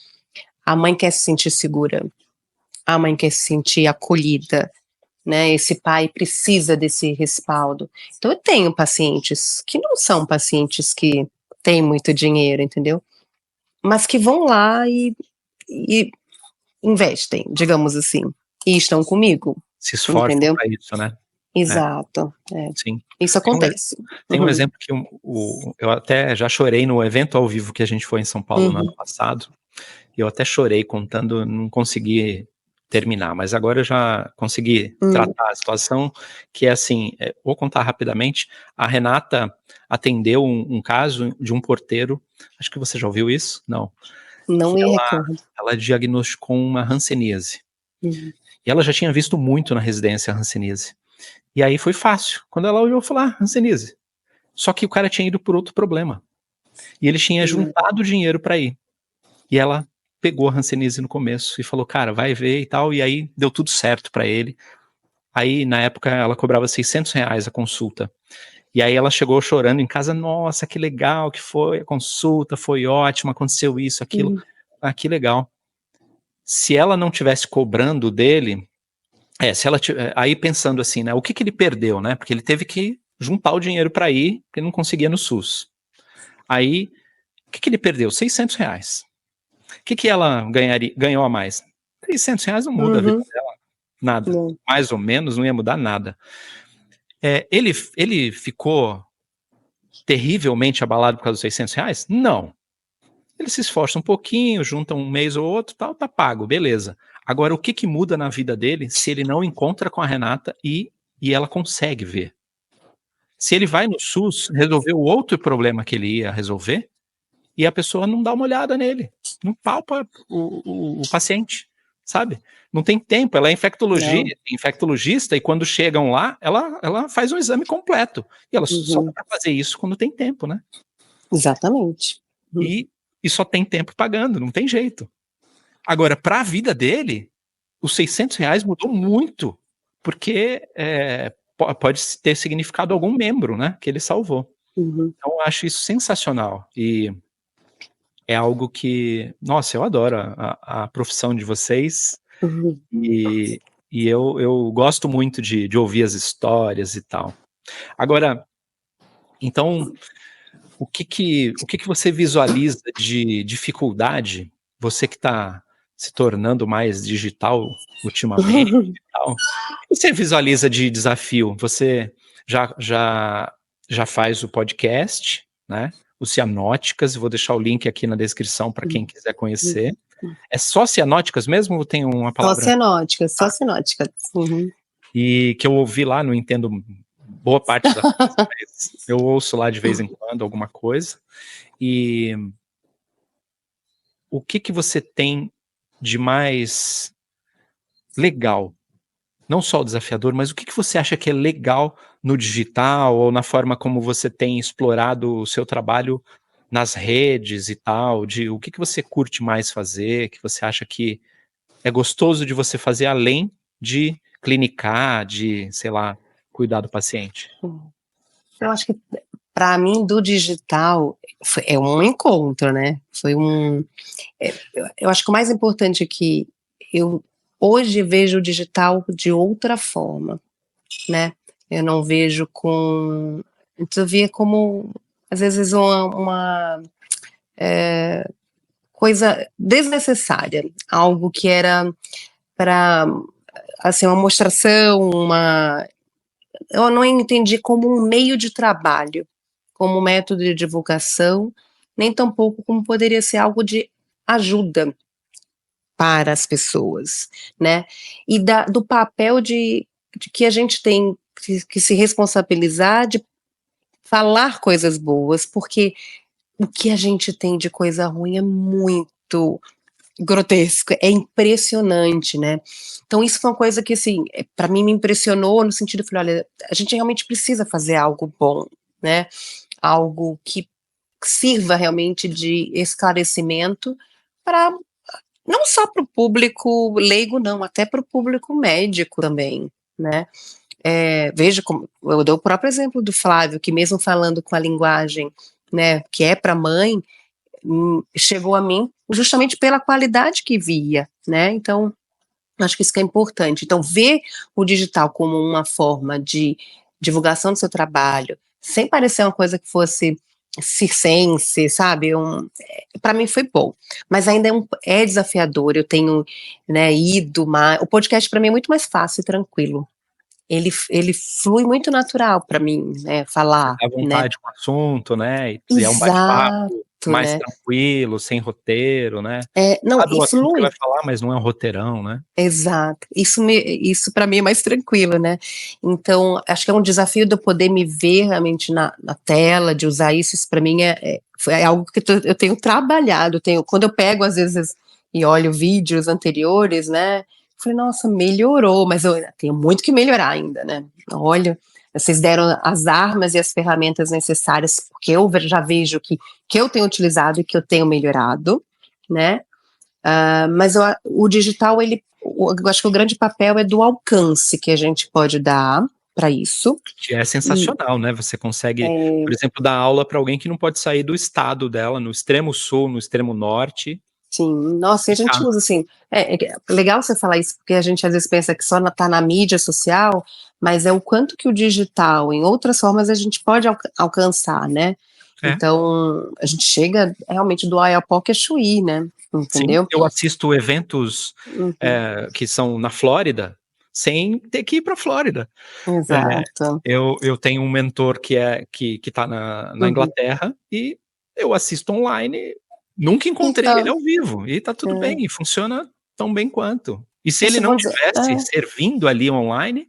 A mãe quer se sentir segura, a mãe quer se sentir acolhida, né? Esse pai precisa desse respaldo. Então eu tenho pacientes que não são pacientes que têm muito dinheiro, entendeu? Mas que vão lá e investem, digamos assim, e estão comigo. Se esforçam para isso, né? Exato. Sim. Isso acontece. Tem um exemplo que eu até já chorei no evento ao vivo que a gente foi em São Paulo no ano passado. Eu até chorei contando, não consegui terminar, mas agora eu já consegui tratar a situação, que é assim, vou contar rapidamente. A Renata atendeu um caso de um porteiro, acho que você já ouviu isso? Não. Não me recordo. Ela diagnosticou uma hanseníase. E ela já tinha visto muito na residência a hanseníase. E aí foi fácil. Quando ela olhou, falou, hanseníase. Só que o cara tinha ido por outro problema. E ele tinha juntado dinheiro para ir. E ela pegou a hanseníase no começo e falou, cara, vai ver e tal. E aí deu tudo certo para ele. Aí, na época, ela cobrava R$600 a consulta. E aí ela chegou chorando em casa, nossa, que legal que foi a consulta, foi ótimo, aconteceu isso, aquilo. Ah, que legal. Se ela não tivesse cobrando dele, aí pensando assim, né, o que ele perdeu, né, porque ele teve que juntar o dinheiro para ir, porque ele não conseguia no SUS. Aí, o que ele perdeu? R$600. O que ela ganhou a mais? R$600 não muda a vida dela, nada. Mais ou menos, não ia mudar nada. Ele ficou terrivelmente abalado por causa dos R$600? Não. Ele se esforça um pouquinho, junta um mês ou outro, tal, tá pago, beleza. Agora, o que muda na vida dele se ele não encontra com a Renata e ela consegue ver? Se ele vai no SUS resolver o outro problema que ele ia resolver e a pessoa não dá uma olhada nele, não palpa o paciente, sabe? Não tem tempo, ela é infectologista e quando chegam lá, ela faz um exame completo. E ela só dá pra fazer isso quando tem tempo, né? Exatamente. E só tem tempo pagando, não tem jeito. Agora, para a vida dele, os R$600 mudou muito, porque pode ter significado algum membro, né, que ele salvou. Então, eu acho isso sensacional. E é algo que, nossa, eu adoro a profissão de vocês. E eu gosto muito de ouvir as histórias e tal. Agora, então, o que você visualiza de dificuldade, você que está se tornando mais digital ultimamente e tal, o que você visualiza de desafio? Você já faz o podcast, né? O Cianóticas, vou deixar o link aqui na descrição para quem quiser conhecer. É só Cianóticas mesmo ou tem uma palavra? Só Cianóticas. e que eu ouvi lá, não entendo boa parte da coisa, mas eu ouço lá de vez em quando alguma coisa. E o que que você tem de mais legal, não só o desafiador, mas o que que você acha que é legal no digital ou na forma como você tem explorado o seu trabalho nas redes e tal, de o que que você curte mais fazer, que você acha que é gostoso de você fazer além de clinicar, de, sei lá, cuidar do paciente? Eu acho que para mim do digital é um encontro, né? Eu acho que o mais importante é que eu hoje vejo o digital de outra forma, né? Eu não vejo com, antes eu via como às vezes uma coisa desnecessária, algo que era para assim uma mostração, eu não entendi como um meio de trabalho, como um método de divulgação, nem tampouco como poderia ser algo de ajuda para as pessoas, né? E do papel de que a gente tem que se responsabilizar de falar coisas boas, porque o que a gente tem de coisa ruim é muito grotesco, é impressionante, né? Então isso foi uma coisa que, assim, para mim me impressionou no sentido, eu falei, olha, a gente realmente precisa fazer algo bom, né? Algo que sirva realmente de esclarecimento para não só para o público leigo, não, até para o público médico também, né? Veja como eu dou o próprio exemplo do Flávio, que mesmo falando com a linguagem, né, que é para mãe, chegou a mim justamente pela qualidade que via, né? Então, acho que isso que é importante. Então, ver o digital como uma forma de divulgação do seu trabalho, sem parecer uma coisa que fosse circense, sabe? Para mim foi bom, mas ainda é desafiador. Eu tenho, né, ido mais. O podcast para mim é muito mais fácil e tranquilo. Ele flui muito natural para mim, né? Você Falar, tá à né? vontade com o assunto, né, e é um bate-papo Exato, mais né? tranquilo, sem roteiro, né. Não, Sabe o e assunto que vai flui. falar, mas não é um roteirão, né. Exato. Isso para mim é mais tranquilo, né. Então, acho que é um desafio de eu poder me ver realmente na tela, de usar isso para mim é algo que eu tenho trabalhado, quando eu pego às vezes e olho vídeos anteriores, né, eu falei: "Nossa, melhorou", mas eu tenho muito que melhorar ainda, né. Olha, vocês deram as armas e as ferramentas necessárias, porque eu já vejo que eu tenho utilizado e que eu tenho melhorado, né. Mas o digital, eu acho que o grande papel é do alcance que a gente pode dar para isso. Que é E sensacional, né, você consegue, é, por exemplo, dar aula para alguém que não pode sair do estado dela, no extremo sul, no extremo norte, sim, nossa, e a gente explicar. usa assim, é legal você falar isso, porque a gente às vezes pensa que só tá na mídia social, mas é o quanto que o digital, em outras formas, a gente pode alcançar, né. É, Então, a gente chega realmente do Oiapoque a Chuí, né, sim, entendeu? eu assisto eventos, Uhum, que são na Flórida, sem ter que ir pra Flórida. Eh, exato. eu tenho um mentor que tá na Uhum. Inglaterra e eu assisto online, nunca encontrei ele Então, ao vivo, e tá tudo é, bem, e funciona tão bem quanto. E se ele isso eu não vou dizer, tivesse servindo ali online,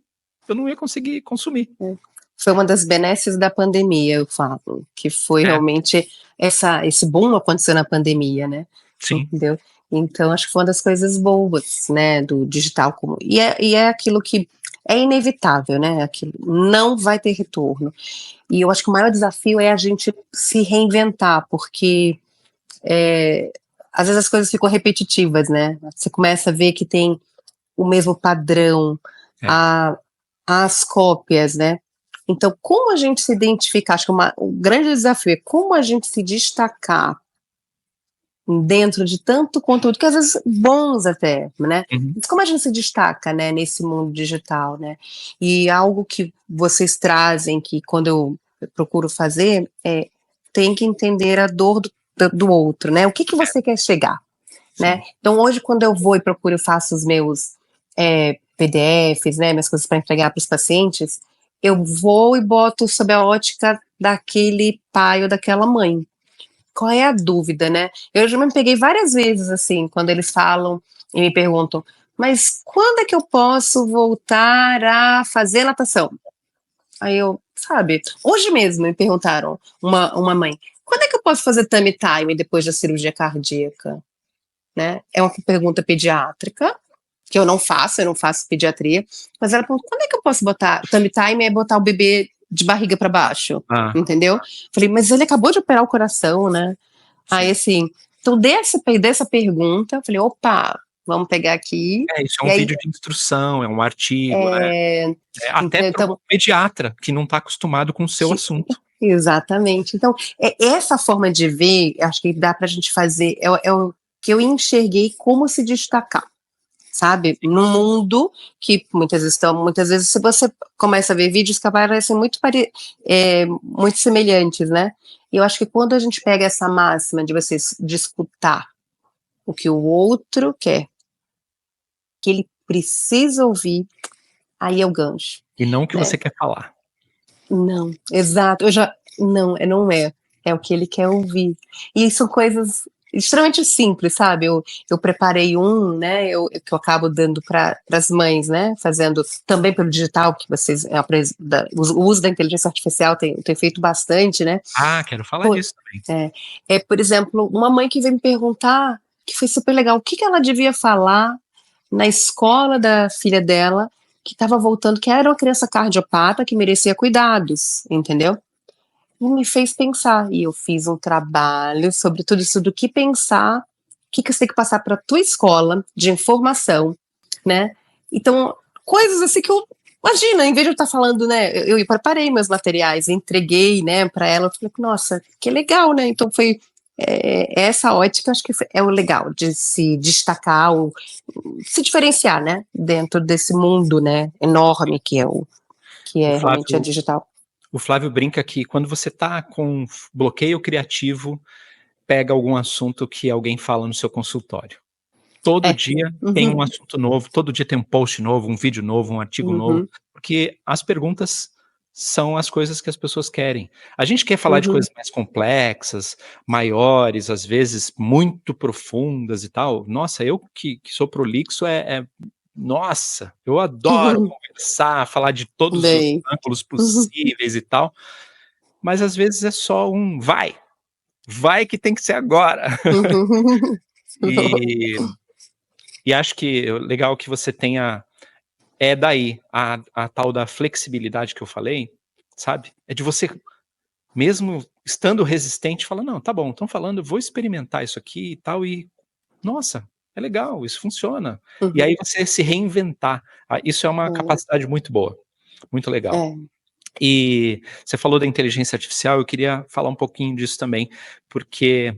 eu não ia conseguir consumir. é. Foi uma das benesses da pandemia, eu falo, que foi É, realmente esse boom aconteceu na pandemia, né, sim. entendeu. Então acho que foi uma das coisas boas, né, do digital, e é aquilo que é inevitável, né, aquilo não vai ter retorno. E eu acho que o maior desafio é a gente se reinventar, porque, às vezes as coisas ficam repetitivas, né, você começa a ver que tem o mesmo padrão, É. a as cópias, né. Então, como a gente se identificar, acho que o grande desafio é como a gente se destacar dentro de tanto conteúdo, que às vezes bons até, né, Uhum. mas como a gente se destaca, né, nesse mundo digital, né. E algo que vocês trazem, que quando eu procuro fazer, tem que entender a dor do outro, né, o que você quer chegar, né. Sim. Então hoje quando eu vou e procuro e faço os meus, PDFs, né, minhas coisas para entregar para os pacientes, eu vou e boto sob a ótica daquele pai ou daquela mãe. Qual é a dúvida, né? Eu já me peguei várias vezes, assim, quando eles falam e me perguntam: mas quando é que eu posso voltar a fazer natação? Aí eu, sabe, hoje mesmo me perguntaram, uma mãe, quando é que eu posso fazer tummy time depois da cirurgia cardíaca? Né? É uma pergunta pediátrica, que eu não faço pediatria, mas ela perguntou, quando é que eu posso botar, tummy time é botar o bebê de barriga para baixo, entendeu? Falei, mas ele acabou de operar o coração, né? Sim. Aí assim, então dessa pergunta, falei, opa, vamos pegar aqui. Isso é um vídeo de instrução, é um artigo, né? Até para o pediatra, que não está acostumado com o seu assunto. Exatamente. Então, essa forma de ver, acho que dá para a gente fazer, é o que eu enxerguei como se destacar, sabe? Num mundo que muitas vezes se você começa a ver vídeos que parecem muito semelhantes, né? E eu acho que quando a gente pega essa máxima de escutar o que o outro quer, que ele precisa ouvir, aí é o gancho. E não o que você quer falar. Não, exato. Não é. É o que ele quer ouvir. E são coisas extremamente simples, sabe? Eu preparei né? Que eu acabo dando para as mães, né? Fazendo também pelo digital, que vocês o uso da inteligência artificial tem feito bastante, né? Quero falar disso também. Por exemplo, uma mãe que veio me perguntar, que foi super legal, o que ela devia falar na escola da filha dela, que estava voltando, que era uma criança cardiopata que merecia cuidados, entendeu? E me fez pensar, e eu fiz um trabalho sobre tudo isso, do que pensar, o que você tem que passar para a tua escola de informação, né? Então, coisas assim que eu, imagina, em vez de eu estar falando, né, eu preparei meus materiais, entreguei, né, para ela, eu falei, nossa, que legal, né? Então foi essa ótica, acho que é o legal, de se destacar, se diferenciar, né, dentro desse mundo, né, enorme que é realmente a digital. O Flávio brinca que quando você está com bloqueio criativo, pega algum assunto que alguém fala no seu consultório. Todo dia tem um assunto novo, todo dia tem um post novo, um vídeo novo, um artigo novo, porque as perguntas são as coisas que as pessoas querem. A gente quer falar de coisas mais complexas, maiores, às vezes muito profundas e tal. Nossa, eu que sou prolixo nossa, eu adoro conversar, falar de todos os ângulos possíveis e tal, mas às vezes é só vai que tem que ser agora. E acho que legal que você tenha, daí, a tal da flexibilidade que eu falei, sabe? É de você, mesmo estando resistente, falar, não, tá bom, estão falando, eu vou experimentar isso aqui e tal, e nossa, é legal, isso funciona. E aí você se reinventar, isso é uma capacidade muito boa, muito legal. E você falou da inteligência artificial, eu queria falar um pouquinho disso também, porque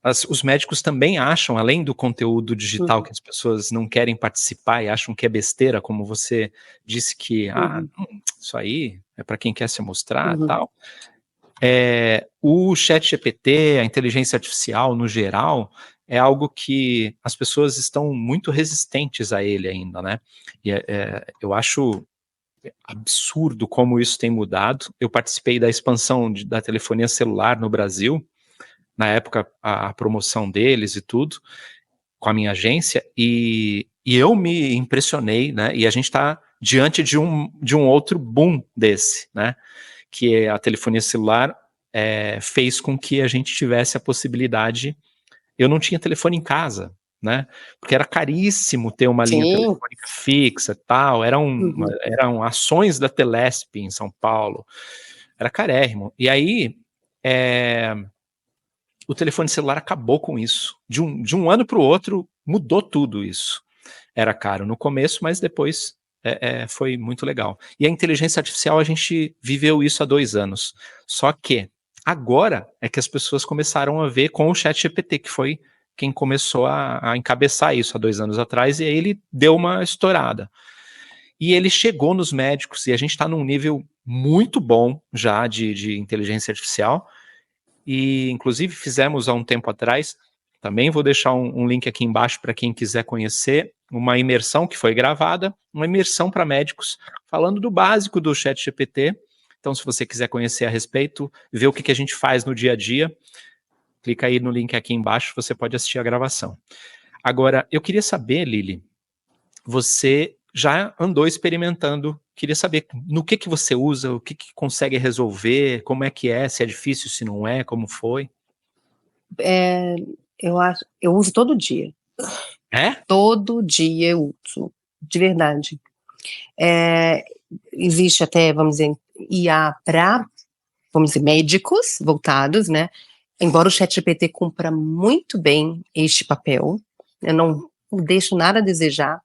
os médicos também acham, além do conteúdo digital que as pessoas não querem participar e acham que é besteira, como você disse que, isso aí é para quem quer se mostrar e tal. O ChatGPT, a inteligência artificial no geral, é algo que as pessoas estão muito resistentes a ele ainda, né? E eu acho absurdo como isso tem mudado. Eu participei da expansão da telefonia celular no Brasil, na época a promoção deles e tudo, com a minha agência, e eu me impressionei, né? E a gente está diante de um outro boom desse, né? Que a telefonia celular fez com que a gente tivesse a possibilidade. Eu não tinha telefone em casa, né? Porque era caríssimo ter uma linha telefônica fixa e tal, eram ações da Telesp em São Paulo, era carérrimo. E aí, o telefone celular acabou com isso. De um ano para o outro, mudou tudo isso. Era caro no começo, mas depois foi muito legal. E a inteligência artificial, a gente viveu isso há 2 anos. Só que agora é que as pessoas começaram a ver com o ChatGPT, que foi quem começou a encabeçar isso há 2 anos atrás, e aí ele deu uma estourada. E ele chegou nos médicos, e a gente está num nível muito bom já de inteligência artificial, e inclusive fizemos há um tempo atrás, também vou deixar um link aqui embaixo para quem quiser conhecer, uma imersão que foi gravada, uma imersão para médicos, falando do básico do ChatGPT. Então, se você quiser conhecer a respeito, ver o que a gente faz no dia a dia, clica aí no link aqui embaixo, você pode assistir a gravação. Agora, eu queria saber, Lili, você já andou experimentando. Queria saber no que você usa, o que consegue resolver, como é que é, se é difícil, se não é, como foi. Eu uso todo dia. É? Todo dia eu uso, de verdade. É, existe até, vamos dizer, IA para, vamos dizer, médicos voltados, né? Embora o ChatGPT cumpra muito bem este papel, eu não deixo nada a desejar.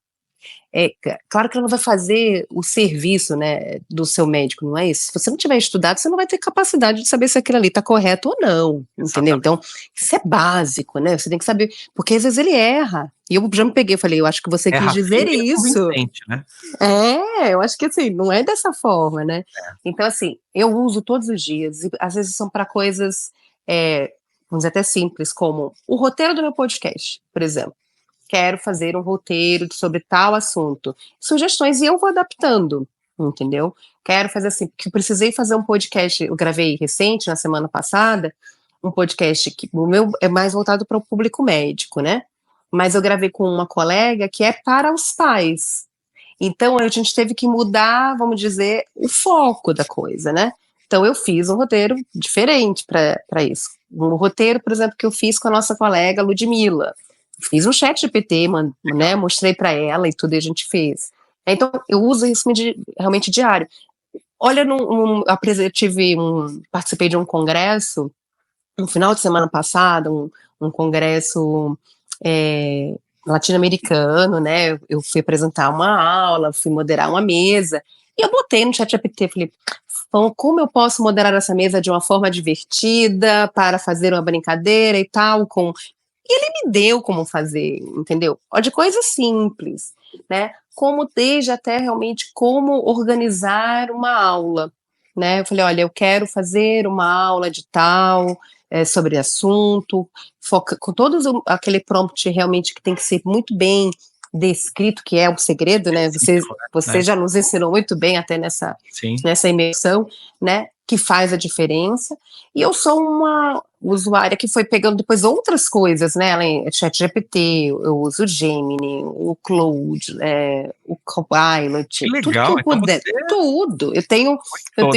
Claro que ela não vai fazer o serviço, né, do seu médico, não é isso? Se você não tiver estudado, você não vai ter capacidade de saber se aquilo ali está correto ou não, entendeu? Exatamente. Então, isso é básico, né? Você tem que saber, porque às vezes ele erra. E eu já me peguei e falei, eu acho que você quis Erra dizer feio e é isso. convincente, né? Eu acho que assim, não é dessa forma, né? Então, assim, eu uso todos os dias, e às vezes são para coisas, vamos dizer, até simples, como o roteiro do meu podcast, por exemplo. Quero fazer um roteiro sobre tal assunto. Sugestões e eu vou adaptando, entendeu? Quero fazer assim, porque eu precisei fazer um podcast, eu gravei recente, na semana passada, um podcast que o meu é mais voltado para o público médico, né? Mas eu gravei com uma colega que é para os pais. Então a gente teve que mudar, vamos dizer, o foco da coisa, né? Então eu fiz um roteiro diferente para isso. Um roteiro, por exemplo, que eu fiz com a nossa colega Ludmilla. Fiz um chat GPT, né? Mostrei para ela e tudo e a gente fez. Então eu uso isso realmente diário. Olha, participei de um congresso no final de semana passada, um congresso latino-americano, né? Eu fui apresentar uma aula, fui moderar uma mesa, e eu botei no ChatGPT, falei, como eu posso moderar essa mesa de uma forma divertida, para fazer uma brincadeira e tal, e ele me deu como fazer, entendeu? De coisas simples, né? Como desde até realmente como organizar uma aula, né? Eu falei, olha, eu quero fazer uma aula de tal, sobre assunto, com todos aquele prompt realmente que tem que ser muito bem descrito, que é o segredo, né? Você já nos ensinou muito bem até nessa imersão, né? Que faz a diferença. E eu sou uma usuária que foi pegando depois outras coisas, né? Além ChatGPT, eu uso o Gemini, o Claude, o Copilot, Que tudo que legal, eu então puder, tudo. Eu tenho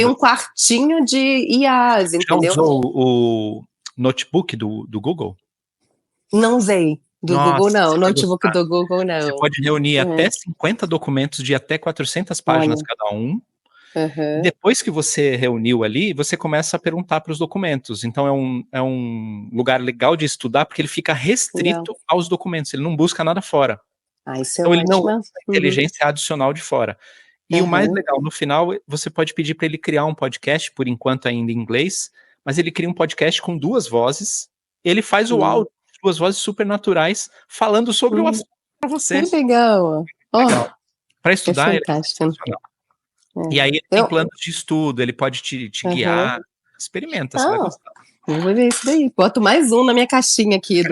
um quartinho de IAs, Já entendeu? usou o notebook do Google? Não usei. Do Google, Nossa, não. você vai Notebook gostar. do Google, Você não. pode reunir até 50 documentos de até 400 páginas Olha. cada um. Uhum. Depois que você reuniu ali, você começa a perguntar para os documentos. Então é um lugar legal de estudar, porque ele fica Não. restrito aos documentos, ele não busca nada fora. Isso é Então ele não usa ótimo. a inteligência adicional de fora. E o mais Uhum. legal, no final, você pode pedir para ele criar um podcast, por enquanto ainda em inglês, mas ele cria um podcast com 2 vozes, ele faz o áudio, 2 vozes super naturais, falando sobre o assunto para Que você. legal. Legal. Oh, Para é estudar, ele é fantástico. sensacional. E aí ele tem planos de estudo, ele pode te Uhum. guiar. Experimenta, você vai Ah, gostar. eu vou ver isso daí. Boto mais um na minha caixinha aqui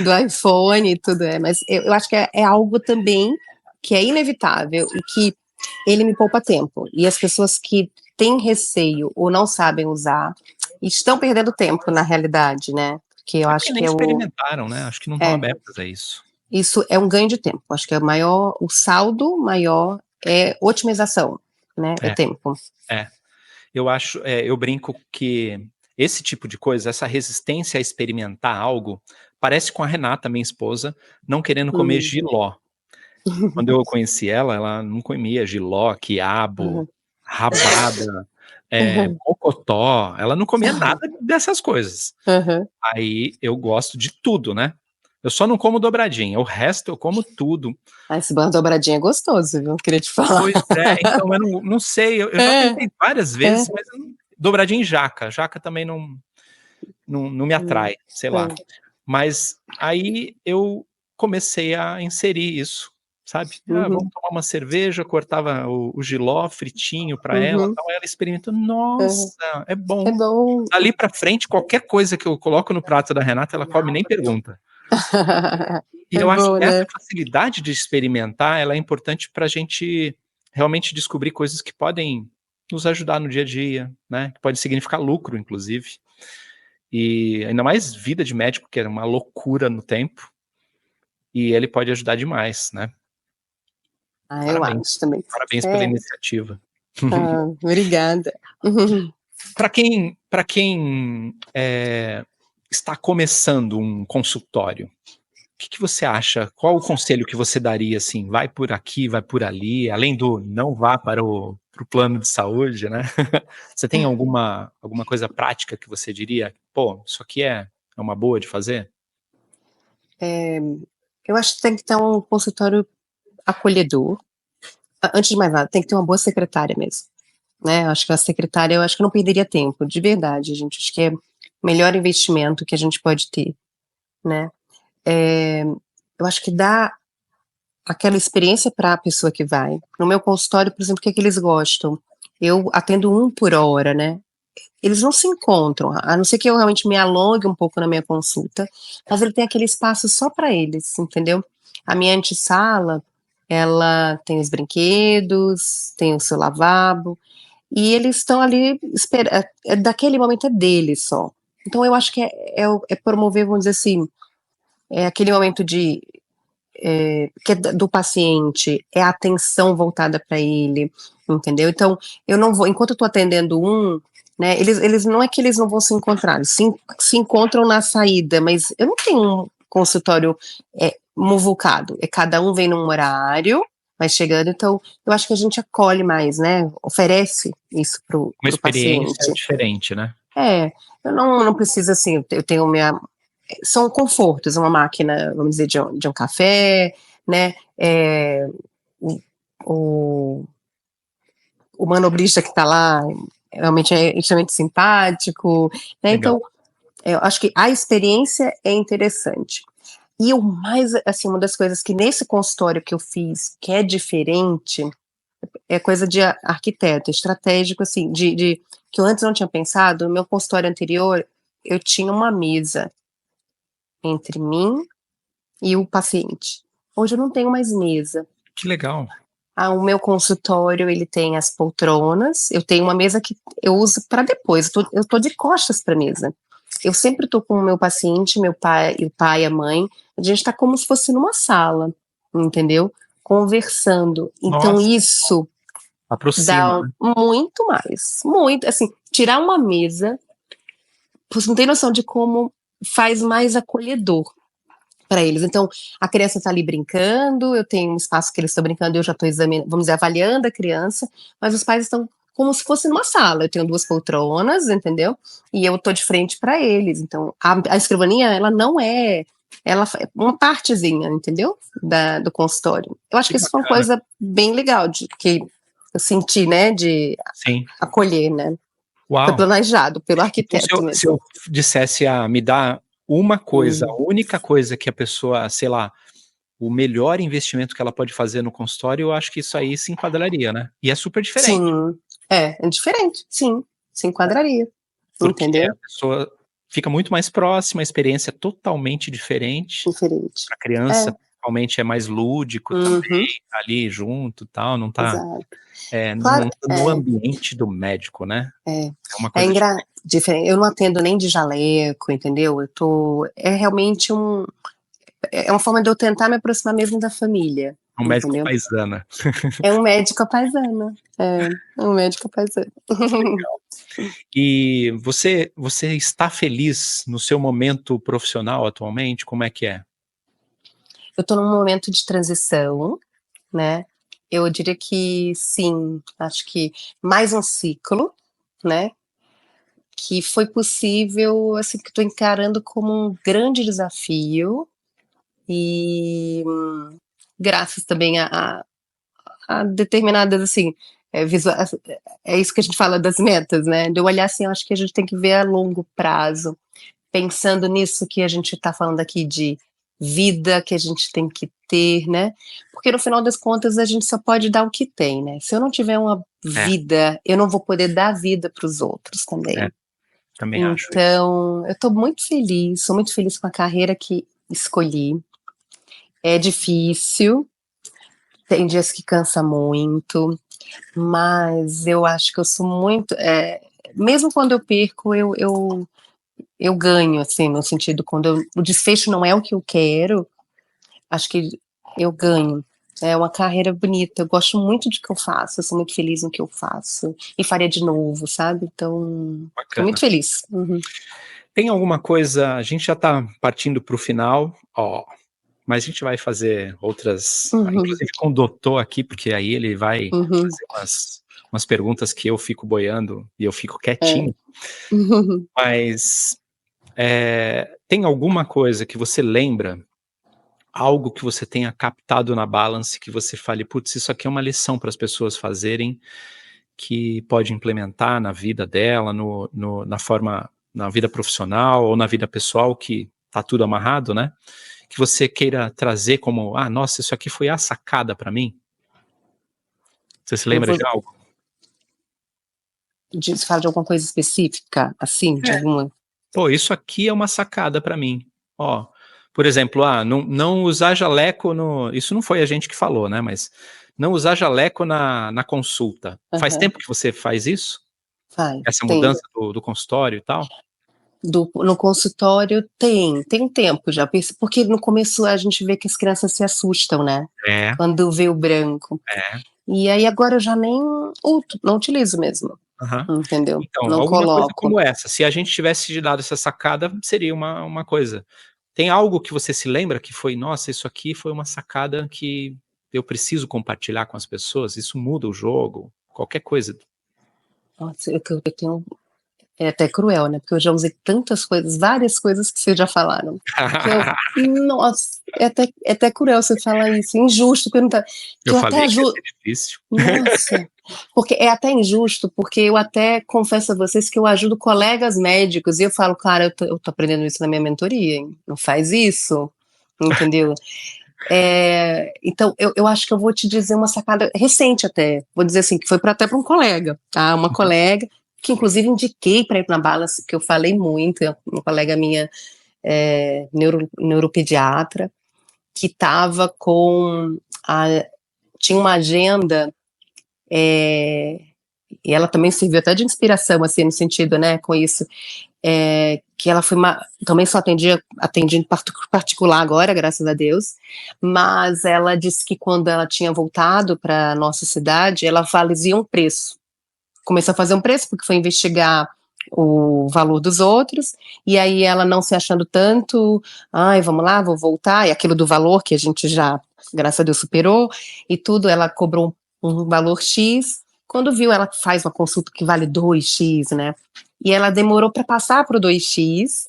do iPhone e tudo. Mas eu acho que é algo também que é inevitável e que ele me poupa tempo. E as pessoas que têm receio ou não sabem usar estão perdendo tempo, na realidade, né? Porque eu É acho porque nem que experimentaram, né, acho que não estão abertas a isso. isso é um ganho de tempo. Acho que o saldo maior é otimização, né? É tempo. Eu acho, eu brinco que esse tipo de coisa, essa resistência a experimentar algo, parece com a Renata, minha esposa, não querendo comer jiló. Quando eu conheci ela, ela não comia jiló, quiabo, Uhum. rabada, Uhum. mocotó, ela não comia nada dessas coisas. Uhum. Aí eu gosto de tudo, né. Eu só não como dobradinha, o resto eu como tudo. Esse banho dobradinha é gostoso, viu? Queria te falar. Pois é, então eu não sei, eu já É, tentei várias é. vezes, mas eu não dobradinha em jaca, jaca também não me atrai, sei lá. Mas aí eu comecei a inserir isso, sabe. Uhum. Vamos tomar uma cerveja, cortava o jiló fritinho pra ela, Uhum. tal, ela experimentou, Uhum. "Nossa, é É bom". bom. Dali pra frente, qualquer coisa que eu coloco no prato da Renata, ela come e nem pergunta. E É eu acho bom, que essa né? facilidade de experimentar, ela é importante pra gente realmente descobrir coisas que podem nos ajudar no dia a dia, né, que pode significar lucro, inclusive. E ainda mais vida de médico, que era uma loucura no tempo, e ele pode ajudar demais, né. Eu Parabéns, acho também. parabéns pela iniciativa. Obrigada. Para quem está começando um consultório, o que você acha? Qual o conselho que você daria, assim? Vai por aqui, vai por ali, além do não vá para o plano de saúde, né? Você tem alguma coisa prática que você diria, pô, isso aqui é uma boa de fazer? Eu acho que tem que ter um consultório acolhedor. Antes de mais nada, tem que ter uma boa secretária mesmo, né? Eu acho que a secretária, eu acho que eu não perderia tempo, de verdade, gente. Acho que é o melhor investimento que a gente pode ter, né? Eu acho que dá aquela experiência para a pessoa que vai. No meu consultório, por exemplo, o que é que eles gostam? Eu atendo um por hora, né? Eles não se encontram, a não ser que eu realmente me alongue um pouco na minha consulta, mas ele tem aquele espaço só para eles, entendeu? A minha antessala, ela tem os brinquedos, tem o seu lavabo, e eles estão ali, daquele momento é deles só. Então eu acho que é promover, vamos dizer assim, aquele momento que é do paciente, é a atenção voltada para ele, entendeu? Então, eu não vou, enquanto eu estou atendendo né, eles não é que eles não vão se encontrar, eles se encontram na saída, mas eu não tenho um consultório muvucado, cada um vem num horário, vai chegando, então eu acho que a gente acolhe mais, né, oferece isso pro experiência paciente. diferente, né? Eu não preciso, assim, eu tenho são confortos, uma máquina, vamos dizer, de um café, né, o, o manobrista que está lá realmente é extremamente simpático, né, Legal. então eu acho que a experiência é interessante. E o mais, assim, uma das coisas que nesse consultório que eu fiz, que é diferente, é coisa de arquiteto, estratégico, assim, que eu antes não tinha pensado. No meu consultório anterior, eu tinha uma mesa entre mim e o paciente. Hoje eu não tenho mais mesa. Que legal. O meu consultório, ele tem as poltronas, eu tenho uma mesa que eu uso para depois, eu tô de costas para a mesa. Eu sempre estou com o meu paciente, meu pai, o pai e a mãe, a gente está como se fosse numa sala, entendeu? Conversando. Então Nossa, isso aproxima, dá né? muito mais, muito, assim, tirar uma mesa, você não tem noção de como faz mais acolhedor para eles. Então, a criança está ali brincando, eu tenho um espaço que eles estão brincando, eu já estou examinando, vamos dizer, avaliando a criança, mas os pais estão como se fosse numa sala. Eu tenho 2 poltronas, entendeu? E eu estou de frente para eles. Então, a escrivaninha, ela não é, ela é uma partezinha, entendeu? Do consultório. Eu acho que isso foi uma coisa bem legal que eu senti, né, de Sim. acolher, né? Uau. Foi planejado pelo arquiteto então, mesmo. Se eu dissesse, me dá uma coisa, a única coisa que a pessoa, sei lá, o melhor investimento que ela pode fazer no consultório, eu acho que isso aí se enquadraria, né? E é super diferente. Sim, é diferente, sim, se enquadraria, porque entendeu? a pessoa fica muito mais próxima, a experiência é totalmente diferente. Diferente. A criança, principalmente, é mais lúdico também, tá ali junto, tal, não tá Claro, no ambiente do médico, né? É uma coisa diferente. Eu não atendo nem de jaleco, entendeu? É realmente é uma forma de eu tentar me aproximar mesmo da família. um médico entendeu? paisana. É um médico à paisana. É um médico à paisana. Legal. E você está feliz no seu momento profissional atualmente? Como é que é? Eu tô num momento de transição, né? Eu diria que sim, acho que mais um ciclo, né? Que foi possível, assim, que estou encarando como um grande desafio e graças também a determinadas, assim, é isso que a gente fala das metas, né? De eu olhar assim, eu acho que a gente tem que ver a longo prazo, pensando nisso que a gente está falando aqui de vida que a gente tem que ter, né? Porque no final das contas a gente só pode dar o que tem, né? Se eu não tiver uma vida, eu não vou poder dar vida para os outros também. Também acho. Então, eu estou muito feliz, sou muito feliz com a carreira que escolhi. É difícil, tem dias que cansa muito, mas eu acho que eu sou muito. Mesmo quando eu perco, eu ganho, assim, no sentido, quando o desfecho não é o que eu quero, acho que eu ganho. É uma carreira bonita, eu gosto muito do que eu faço, eu sou muito feliz no que eu faço, e faria de novo, sabe, então, tô muito Bacana. feliz. Tem alguma coisa, a gente já tá partindo para o final, mas a gente vai fazer outras, Uhum, inclusive com o doutor aqui, porque aí ele vai uhum, fazer umas perguntas que eu fico boiando e eu fico é. quietinho, mas tem alguma coisa que você lembra, algo que você tenha captado na Balance, que você fale, putz, isso aqui é uma lição para as pessoas fazerem, que pode implementar na vida dela, na forma, na vida profissional ou na vida pessoal, que tá tudo amarrado, né? Que você queira trazer como, nossa, isso aqui foi a sacada para mim? Você se Eu lembra vou de algo? você fala de alguma coisa específica, assim, de É. alguma... Pô, isso aqui é uma sacada para mim. Ó, por exemplo, não usar jaleco no... Isso não foi a gente que falou, né? Mas não usar jaleco na consulta. Faz Aham, tempo que você faz isso? faz, Essa tem. mudança do consultório e tal? No consultório tem um tempo já, porque no começo a gente vê que as crianças se assustam, né, É, quando vê o branco. é. E aí agora eu já nem não utilizo mesmo, Aham. entendeu? Então, Não alguma coisa coloco. como essa, se a gente tivesse te dado essa sacada, seria uma coisa. Tem algo que você se lembra que foi, nossa, isso aqui foi uma sacada que eu preciso compartilhar com as pessoas, isso muda o jogo, qualquer coisa. Nossa, eu tenho, é até cruel, né, porque eu já usei tantas coisas, várias coisas que vocês já falaram, que eu, nossa, é até cruel você falar isso, injusto perguntar, que Eu eu até falei que ia ajudo, ser difícil. nossa, porque é até injusto, porque eu até confesso a vocês que eu ajudo colegas médicos, e eu falo, cara, eu tô aprendendo isso na minha mentoria, hein, não faz isso, entendeu? Então, eu acho que eu vou te dizer uma sacada recente até, vou dizer assim, que foi até para um colega, tá? Uma Uhum. colega, que inclusive indiquei para ir na Balance, que eu falei muito, uma colega minha, neuropediatra, que estava tinha uma agenda, e ela também serviu até de inspiração, assim, no sentido, né, com isso, que ela foi também só atendia em particular agora, graças a Deus, mas ela disse que quando ela tinha voltado para nossa cidade, ela fazia um preço, começou a fazer um preço porque foi investigar o valor dos outros, e aí ela não se achando tanto, ai, vamos lá, vou voltar, e aquilo do valor que a gente já, graças a Deus, superou, e tudo, ela cobrou um valor X, quando viu, ela faz uma consulta que vale 2x, né, e ela demorou para passar para o 2x,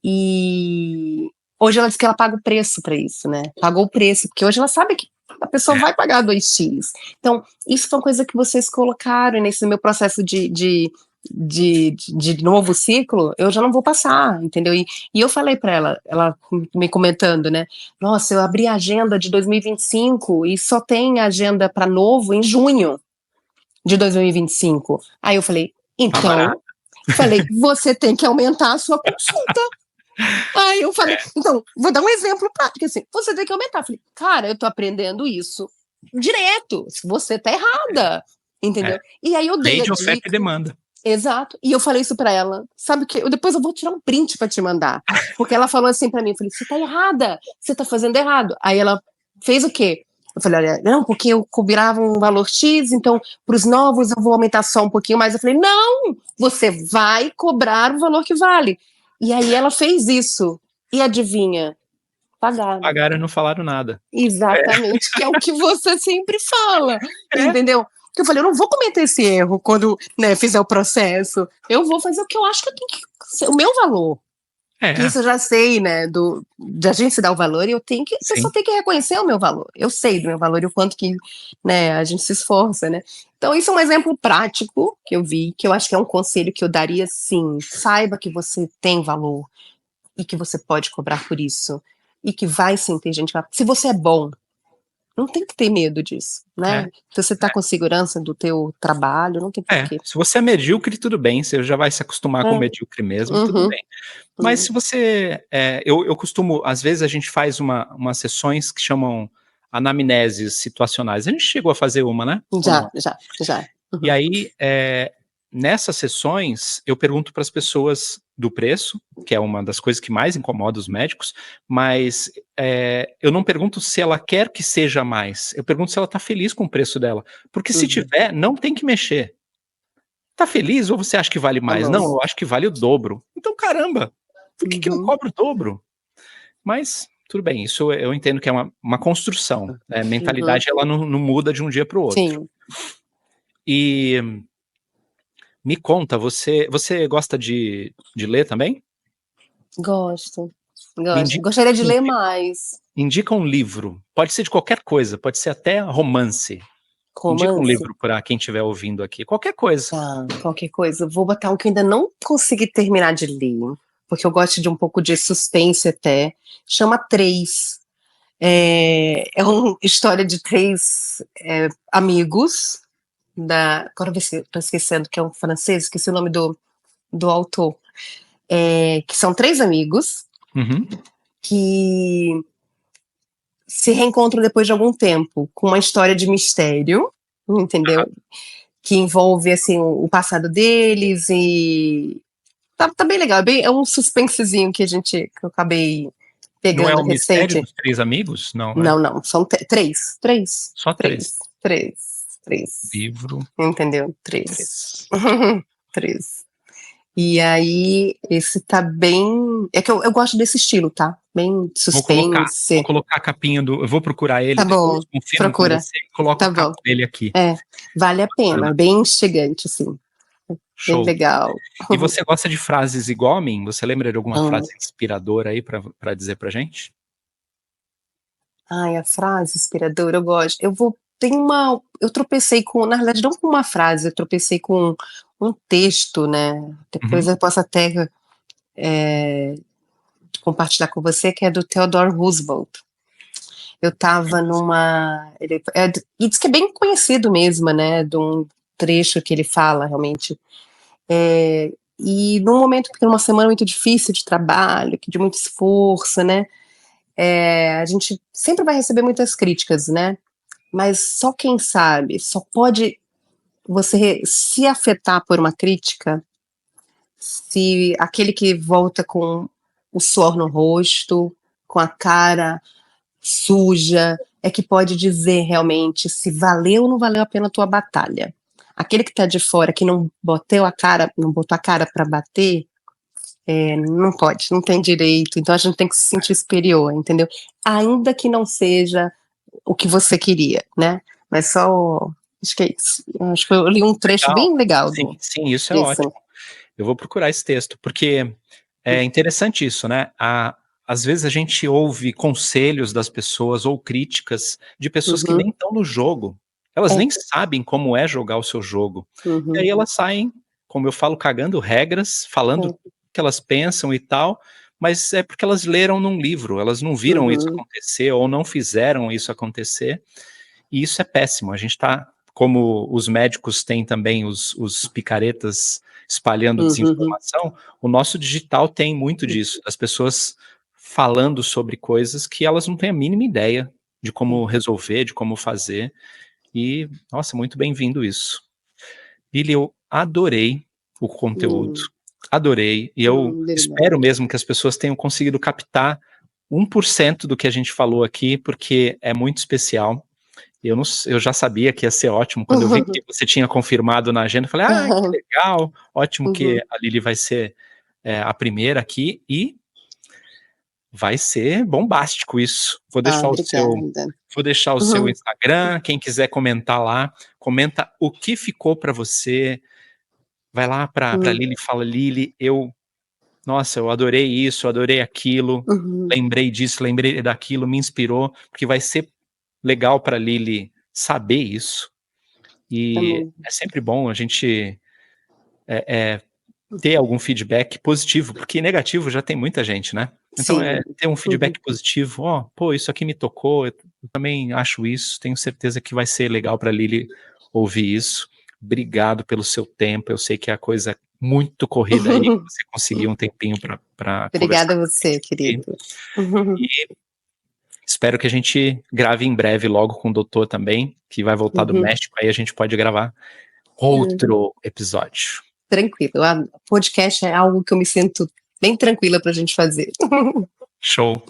e hoje ela diz que ela paga o preço para isso, né, pagou o preço, porque hoje ela sabe que a pessoa vai pagar 2x. Então, isso foi uma coisa que vocês colocaram nesse meu processo de novo ciclo, eu já não vou passar, entendeu? E eu falei para ela me comentando, né? Nossa, eu abri a agenda de 2025 e só tem agenda para novo em junho de 2025. Aí eu falei, Tá barato. então, falei, você tem que aumentar a sua consulta. Aí eu falei, então, vou dar um exemplo prático, assim, você tem que aumentar. Eu falei, cara, eu tô aprendendo isso direto, você tá errada, É. entendeu? E aí eu dei Lei a de oferta e dica, demanda. exato, e eu falei isso pra ela, sabe o que? Depois eu vou tirar um print pra te mandar, porque ela falou assim pra mim, eu falei, você tá errada, você tá fazendo errado. Aí ela fez o quê? Eu falei, olha, não, porque eu cobrava um valor X, então pros novos eu vou aumentar só um pouquinho mais. Eu falei, não, você vai cobrar o valor que vale. E aí ela fez isso. E adivinha? Pagaram. Pagaram e não falaram nada. Exatamente, que é o que você sempre fala, É. entendeu? Que eu falei, eu não vou cometer esse erro quando, né, fizer o processo. Eu vou fazer o que eu acho que eu tenho que ser o meu valor. Que É, isso eu já sei, né, de a gente se dar o valor e a pessoa sim. tem que reconhecer o meu valor. Eu sei do meu valor e o quanto que, né, a gente se esforça, né. Então isso é um exemplo prático que eu vi, que eu acho que é um conselho que eu daria sim, saiba que você tem valor e que você pode cobrar por isso. E que vai sim ter gente que vai, se você é bom, não tem que ter medo disso, É, né. Se você tá com segurança do teu trabalho, não tem é. porquê. Se você é medíocre, tudo bem, você já vai se acostumar com o É. medíocre mesmo, tudo Uhum, bem. Mas se você, eu costumo, às vezes a gente faz umas sessões que chamam anamneses situacionais. A gente chegou a fazer uma, né? Ou já, não? já, já. E Uhum. aí, nessas sessões, eu pergunto para as pessoas do preço, que é uma das coisas que mais incomoda os médicos, mas eu não pergunto se ela quer que seja mais, eu pergunto se ela está feliz com o preço dela, porque se tiver, não tem que mexer. Tá feliz ou você acha que vale mais? Não, eu acho que vale o dobro. Então, caramba, por que não cobra o dobro? Mas, tudo bem, isso eu entendo que é uma construção. A mentalidade, ela não muda de um dia para o outro. Sim. E me conta, você gosta de ler também? Gosto. Indica, Gostaria de ler mais. indica um livro, pode ser de qualquer coisa, pode ser até romance. Indica um livro para quem estiver ouvindo aqui, qualquer coisa. Tá, qualquer coisa. Vou botar um que eu ainda não consegui terminar de ler, porque eu gosto de um pouco de suspense até. Chama Três. É uma história de três amigos agora estou esquecendo que é um francês, esqueci o nome do autor. Que são três amigos que se reencontram depois de algum tempo, com uma história de mistério, entendeu? Que envolve, assim, o passado deles e... Tá bem legal, é um suspensezinho que eu acabei pegando recente. Não é o recente. Mistério dos Três Amigos? Não, né? Não, são três. Só três. Três. Livro. Entendeu? Três. Três. E aí, esse tá bem... É que eu gosto desse estilo, tá? Bem suspense. Vou colocar a capinha eu vou procurar ele, tá depois bom, confirmo com você e coloco a capa dele aqui. Vale a pena, bem instigante, assim. Show. Bem legal. E você gosta de frases igual a mim? Você lembra de alguma frase inspiradora aí pra dizer pra gente? Ai, a frase inspiradora, eu gosto. Eu tropecei na verdade, não com uma frase, eu tropecei com um texto, né? Depois eu posso até compartilhar com você, que é do Theodore Roosevelt. Eu tava e diz que é bem conhecido mesmo, né? De um trecho que ele fala, realmente. E num momento, porque numa semana muito difícil de trabalho, de muito esforço, né? A gente sempre vai receber muitas críticas, né? Mas só quem sabe, só pode você se afetar por uma crítica se aquele que volta com o suor no rosto, com a cara suja, é que pode dizer realmente se valeu ou não valeu a pena a tua batalha. Aquele que tá de fora, que não botou a cara para bater, não pode, não tem direito, então a gente tem que se sentir superior, entendeu? Ainda que não seja o que você queria, né? Mas só, acho que é isso. Acho que eu li um trecho bem legal. Sim, isso é ótimo. Eu vou procurar esse texto, porque é interessante isso, né? Às vezes a gente ouve conselhos das pessoas ou críticas de pessoas que nem estão no jogo. Elas nem sabem como é jogar o seu jogo. E aí elas saem, como eu falo, cagando regras, falando o que elas pensam e tal, mas é porque elas leram num livro, elas não viram isso acontecer ou não fizeram isso acontecer, e isso é péssimo. A gente tá, como os médicos têm também os picaretas espalhando desinformação, o nosso digital tem muito disso, das pessoas falando sobre coisas que elas não têm a mínima ideia de como resolver, de como fazer, e, nossa, muito bem-vindo isso. Lili, eu adorei o conteúdo, adorei, e eu espero mesmo que as pessoas tenham conseguido captar 1% do que a gente falou aqui, porque é muito especial. Eu já sabia que ia ser ótimo, quando eu vi que você tinha confirmado na agenda, eu falei, que legal, ótimo que a Lili vai ser a primeira aqui, e vai ser bombástico isso. Vou deixar o seu Instagram, quem quiser comentar lá, comenta o que ficou para você, vai lá para Lili e fala, Lili, nossa, eu adorei isso, eu adorei aquilo, lembrei disso, lembrei daquilo, me inspirou, porque vai ser legal para Lili saber isso, e é sempre bom a gente ter algum feedback positivo, porque negativo já tem muita gente, né? Então ter um feedback positivo, pô, isso aqui me tocou, eu também acho isso, tenho certeza que vai ser legal para Lili ouvir isso. Obrigado pelo seu tempo, eu sei que é a coisa muito corrida aí, que você conseguiu um tempinho para Obrigada a você, querido. E espero que a gente grave em breve logo com o doutor também, que vai voltar do México, aí a gente pode gravar outro episódio. tranquilo. Podcast é algo que eu me sinto bem tranquila para a gente fazer. Show.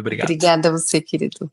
Obrigado. Obrigada a você, querido.